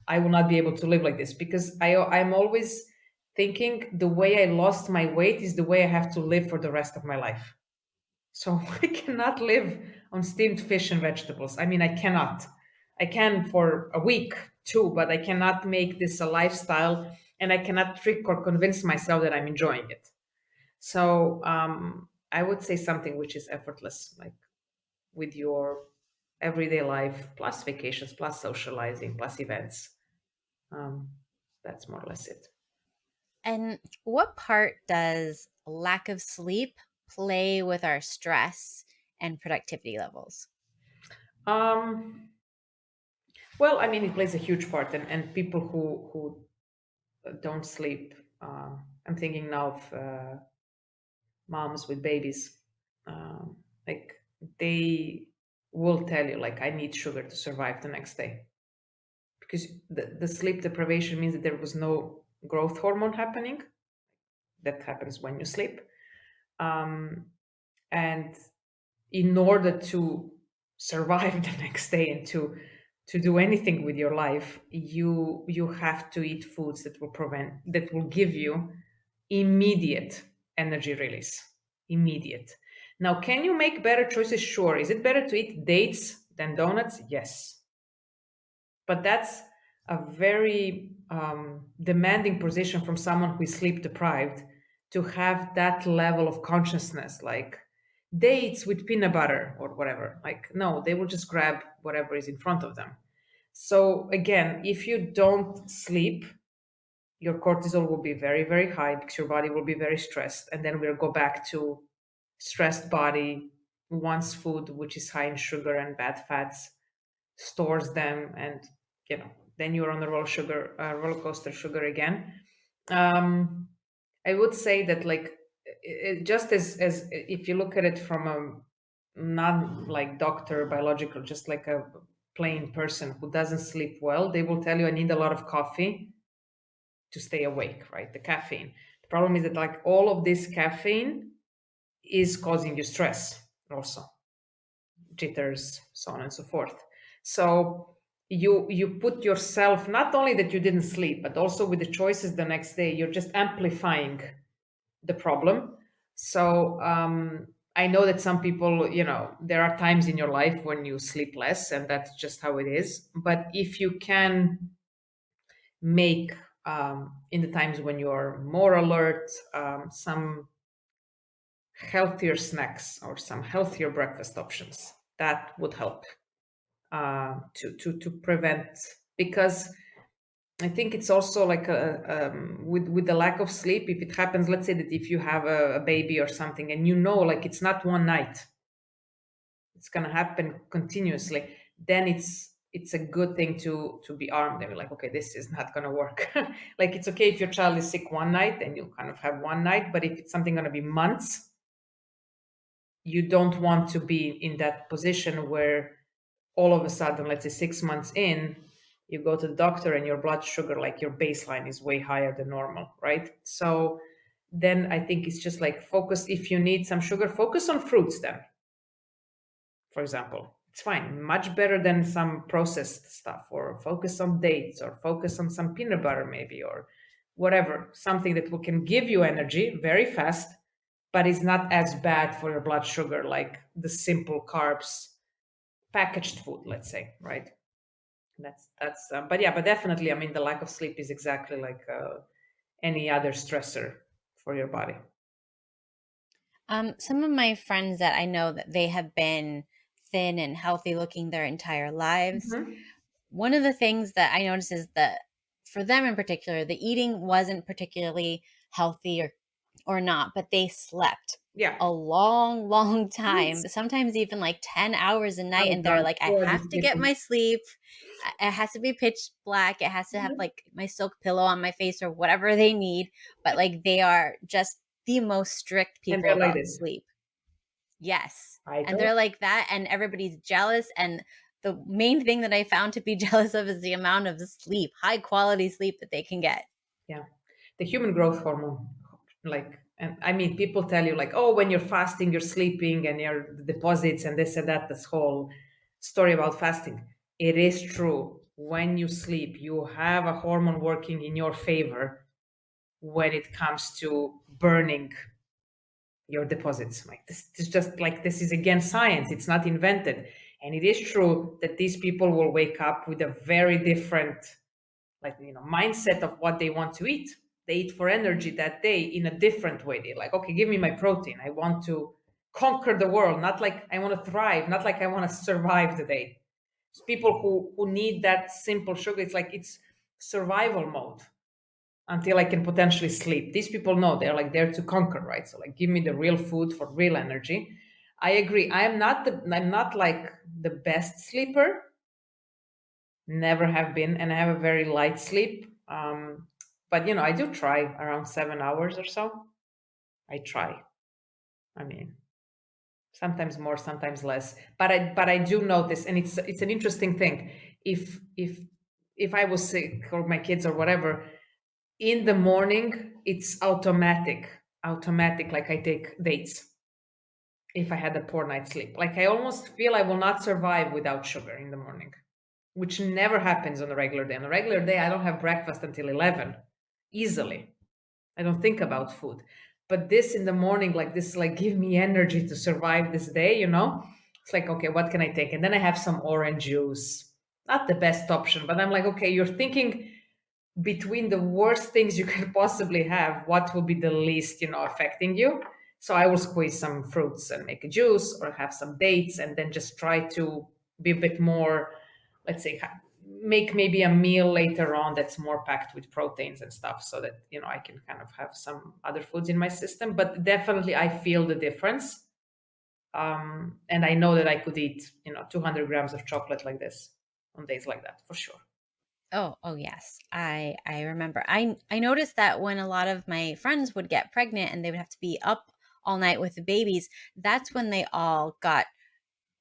Speaker 2: I will not be able to live like this because I'm always thinking the way I lost my weight is the way I have to live for the rest of my life. So I cannot live on steamed fish and vegetables. I mean, I cannot. I can for a week too, but I cannot make this a lifestyle, and I cannot trick or convince myself that I'm enjoying it. So I would say something which is effortless, like with your everyday life, plus vacations, plus socializing, plus events. Um, that's more or less it.
Speaker 1: And what part does lack of sleep play with our stress and productivity levels?
Speaker 2: Um, well, I mean, it plays a huge part, and people who don't sleep. I'm thinking now of moms with babies. Like they will tell you, like, I need sugar to survive the next day because the sleep deprivation means that there was no growth hormone happening. That happens when you sleep, um, and in order to survive the next day and to do anything with your life, you have to eat foods that will give you immediate energy release. Immediate. Now, can you make better choices? Sure. Is it better to eat dates than donuts? Yes. But that's a very demanding position from someone who is sleep deprived to have that level of consciousness, like dates with peanut butter or whatever. Like, no, they will just grab whatever is in front of them. So, again, if you don't sleep, your cortisol will be very, very high because your body will be very stressed. And then we'll go back to stressed body, wants food, which is high in sugar and bad fats, stores them, and then you're on the roller coaster sugar again. um I would say that, like, just as if you look at it from a not like doctor biological, just like a plain person who doesn't sleep well, they will tell you, I need a lot of coffee to stay awake, right? The caffeine. The problem is that, like, all of this caffeine is causing you stress also, jitters, so on and so forth. So you put yourself, not only that you didn't sleep, but also with the choices the next day, you're just amplifying the problem. So I know that some people, there are times in your life when you sleep less, and that's just how it is. But if you can make, in the times when you're more alert, some healthier snacks or some healthier breakfast options, that would help to prevent, because I think it's also like with the lack of sleep. If it happens, let's say that if you have a baby or something, and like it's not one night, it's gonna happen continuously. Then it's a good thing to be armed and be like, okay, this is not gonna work. Like it's okay if your child is sick one night and you kind of have one night, but if it's something gonna be months, you don't want to be in that position where all of a sudden, let's say 6 months in, you go to the doctor and your blood sugar, like your baseline, is way higher than normal, right? So then I think it's just like focus. If you need some sugar, focus on fruits then, for example. It's fine, much better than some processed stuff, or focus on dates, or focus on some peanut butter maybe, or whatever, something that can give you energy very fast, but is not as bad for your blood sugar like the simple carbs packaged food, let's say, right? But yeah, but definitely, I mean, the lack of sleep is exactly like any other stressor for your body.
Speaker 1: Some of my friends that I know that they have been thin and healthy looking their entire lives.
Speaker 2: Hmm.
Speaker 1: One of the things that I noticed is that for them in particular, the eating wasn't particularly healthy or not, but they slept
Speaker 2: Yeah.
Speaker 1: a long, long
Speaker 2: Yes.
Speaker 1: time, sometimes even like 10 hours a night.
Speaker 2: Oh
Speaker 1: And they're
Speaker 2: God,
Speaker 1: like, I
Speaker 2: poor
Speaker 1: have
Speaker 2: these
Speaker 1: to get
Speaker 2: people.
Speaker 1: my sleep. It has to be pitch black. It has to have
Speaker 2: Mhm.
Speaker 1: like my silk pillow on my face or whatever they need. But like they are just the most strict
Speaker 2: And
Speaker 1: people
Speaker 2: they're like
Speaker 1: about
Speaker 2: this.
Speaker 1: sleep. Yes.
Speaker 2: I
Speaker 1: And
Speaker 2: don't.
Speaker 1: they're like that, and everybody's jealous. And the main thing that I found to be jealous of is the amount of sleep, high quality sleep that they can get.
Speaker 2: Yeah, the human growth hormone, like, and I mean, people tell you like, oh, when you're fasting, you're sleeping, and your deposits and this and that. This whole story about fasting. It is true. When you sleep, you have a hormone working in your favor when it comes to burning your deposits. Like this is just like, this is again science. It's not invented, and it is true that these people will wake up with a very different, like, mindset of what they want to eat. They eat for energy that day in a different way. They're like, okay, give me my protein. I want to conquer the world, not like I want to thrive, not like I want to survive the day. It's people who need that simple sugar. It's like it's survival mode until I can potentially sleep. These people know they're like there to conquer, right? So like, give me the real food for real energy. I agree. I'm not like the best sleeper. Never have been, and I have a very light sleep. But I do try around 7 hours or so. I try. I mean, sometimes more, sometimes less. But I do notice, and it's an interesting thing. If I was sick, or my kids or whatever, in the morning it's automatic, like I take dates if I had a poor night's sleep. Like I almost feel I will not survive without sugar in the morning, which never happens on a regular day. On a regular day, I don't have breakfast until 11 easily. I don't think about food. But this in the morning, like this, like give me energy to survive this day. It's like, okay, what can I take? And then I have some orange juice. Not the best option, but I'm like, okay, you're thinking between the worst things you can possibly have, what will be the least, affecting you. So I will squeeze some fruits and make a juice, or have some dates, and then just try to be a bit more, let's say, make maybe a meal later on that's more packed with proteins and stuff, so that I can kind of have some other foods in my system. But definitely I feel the difference. And I know that I could eat 200 grams of chocolate like this on days like that, for sure.
Speaker 1: Oh yes. I remember. I noticed that when a lot of my friends would get pregnant and they would have to be up all night with the babies, that's when they all got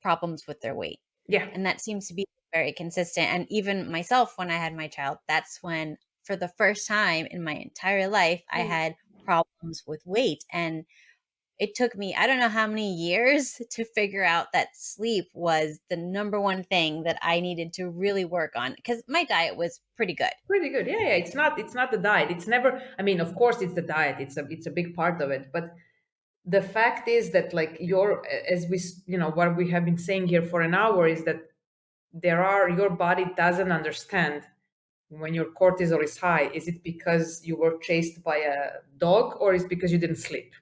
Speaker 1: problems with their weight.
Speaker 2: Yeah.
Speaker 1: And that seems to be very consistent. And even myself, when I had my child, that's when, for the first time in my entire life, I had problems with weight. And it took me, I don't know how many years to figure out that sleep was the number one thing that I needed to really work on because my diet was pretty good.
Speaker 2: Pretty good. Yeah, yeah. It's not the diet. It's never. I mean, of course, it's the diet. It's a big part of it. But the fact is that, like, as we what we have been saying here for an hour is that your body doesn't understand when your cortisol is high. Is it because you were chased by a dog, or is it because you didn't sleep?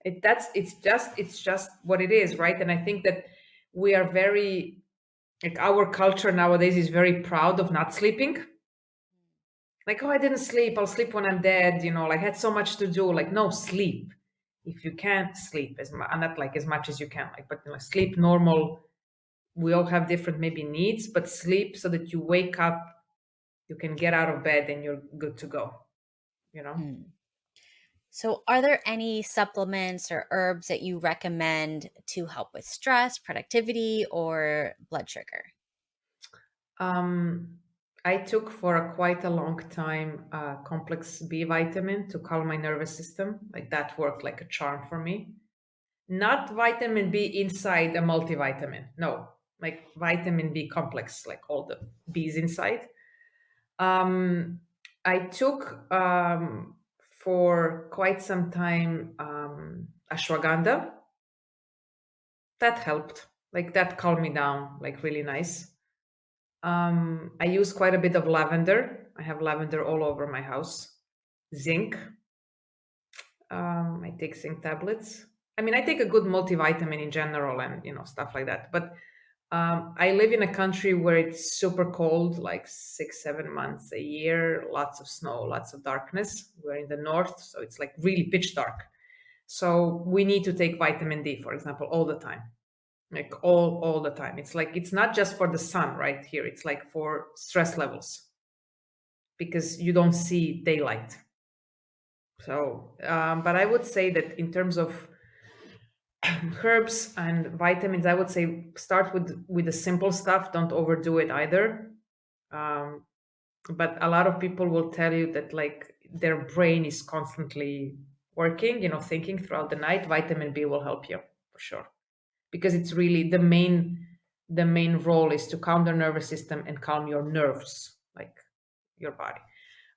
Speaker 2: It's just what it is, right? And I think that we are very, like, our culture nowadays is very proud of not sleeping. Like, oh, I didn't sleep, I'll sleep when I'm dead, like, I had so much to do. Like, no, sleep. If you can't sleep not like as much as you can, like, but sleep normal. We all have different maybe needs, but sleep so that you wake up, you can get out of bed and you're good to go, you know
Speaker 1: Hmm. So, are there any supplements or herbs that you recommend to help with stress, productivity, or blood sugar?
Speaker 2: um I took for quite a long time complex B vitamin to calm my nervous system. Like, that worked like a charm for me. Not vitamin B inside a multivitamin. No, like vitamin B complex, like all the B's inside. Um, I took for quite some time ashwagandha. That helped. Like, that calmed me down, like, really nice. I use quite a bit of lavender. I have lavender all over my house. Zinc. I take zinc tablets. I mean, I take a good multivitamin in general, and stuff like that. But I live in a country where it's super cold, like 6, 7 months a year, lots of snow, lots of darkness. We're in the north, so it's like really pitch dark. So we need to take vitamin D, for example, all the time, like all the time. It's like, it's not just for the sun right here. It's like for stress levels, because you don't see daylight. So, but I would say that in terms of herbs and vitamins, I would say start with the simple stuff. Don't overdo it either. Um, but a lot of people will tell you that, like, their brain is constantly working, thinking throughout the night. Vitamin B will help you for sure, because it's really the main role is to calm the nervous system and calm your nerves, like your body.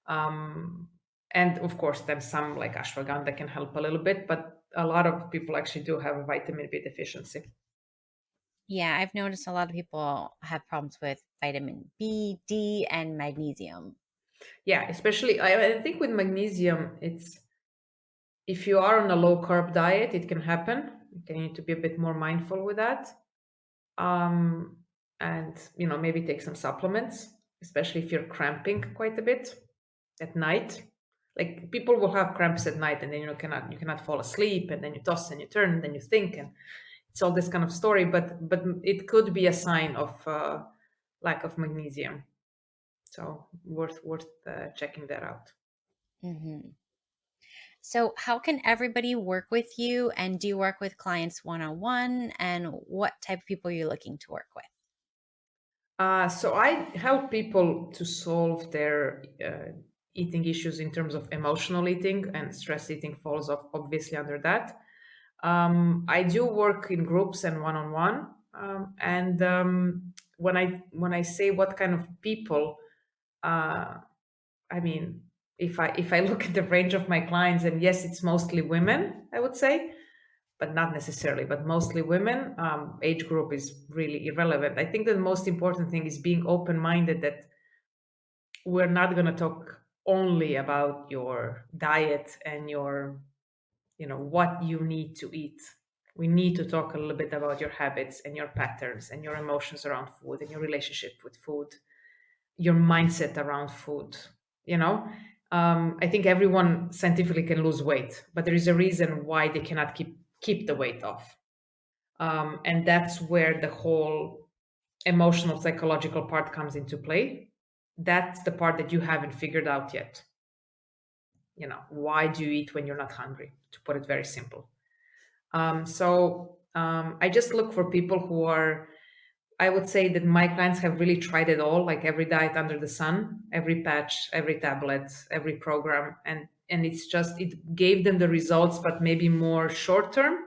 Speaker 2: Um, and of course, then some like ashwagandha can help a little bit, but a lot of people actually do have a vitamin B deficiency.
Speaker 1: Yeah, I've noticed a lot of people have problems with vitamin B, D, and magnesium.
Speaker 2: Yeah, especially I think with magnesium, it's if you are on a low carb diet, it can happen. You need to be a bit more mindful with that. Um, and maybe take some supplements, especially if you're cramping quite a bit at night. Like, people will have cramps at night, and then you cannot fall asleep, and then you toss and you turn, and then you think, and it's all this kind of story. But it could be a sign of lack of magnesium. So worth checking that out.
Speaker 1: Hmm. So, how can everybody work with you? And do you work with clients one on one? And what type of people are you looking to work with?
Speaker 2: So I help people to solve their eating issues in terms of emotional eating, and stress eating falls off obviously under that. I do work in groups and one-on-one, and when I say what kind of people, uh, I mean, if I look at the range of my clients, and yes, it's mostly women, I would say, but not necessarily, but mostly women. Age group is really irrelevant. I think the most important thing is being open-minded, that we're not going to talk only about your diet and your, what you need to eat. We need to talk a little bit about your habits and your patterns and your emotions around food and your relationship with food, your mindset around food. You know, I think everyone scientifically can lose weight, but there is a reason why they cannot keep the weight off, and that's where the whole emotional psychological part comes into play. That's the part that you haven't figured out yet. Why do you eat when you're not hungry, to put it very simple? So I just look for people who are, I would say that my clients have really tried it all, like every diet under the sun, every patch, every tablet, every program. And and it gave them the results, but maybe more short term.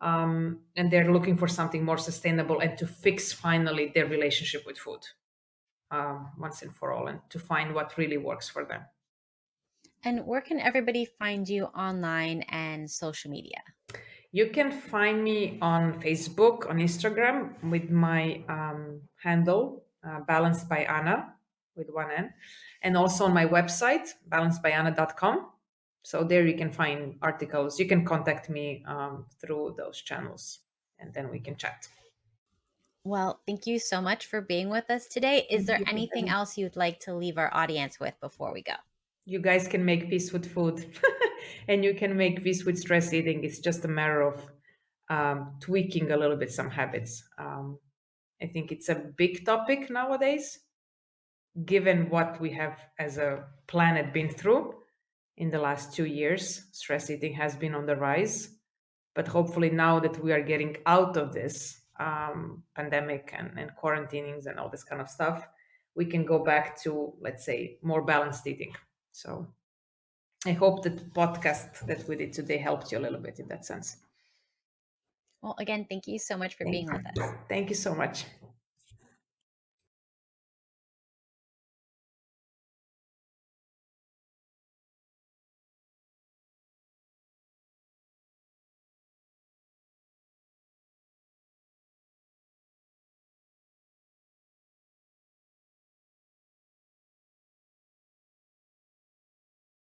Speaker 2: And they're looking for something more sustainable and to fix finally their relationship with food once and for all, and to find what really works for them.
Speaker 1: And where can everybody find you online and social media?
Speaker 2: You can find me on Facebook, on Instagram with my handle, Balanced by Ana with one N, and also on my website, balancedbyana.com. So there you can find articles. You can contact me through those channels, and then we can chat.
Speaker 1: Well, thank you so much for being with us today. Is
Speaker 2: Thank
Speaker 1: there
Speaker 2: you for
Speaker 1: anything
Speaker 2: having me.
Speaker 1: else you'd like to leave our audience with before we go?
Speaker 2: You guys can make peace with food and you can make peace with stress eating. It's just a matter of tweaking a little bit some habits. I think it's a big topic nowadays, given what we have as a planet been through in the last 2 years. Stress eating has been on the rise, but hopefully now that we are getting out of this pandemic and quarantinings and all this kind of stuff, we can go back to, let's say, more balanced eating. So I hope that the podcast that we did today helped you a little bit in that sense.
Speaker 1: Well, again, thank you so much for
Speaker 2: Thank
Speaker 1: being with us.
Speaker 2: you. Thank you so much.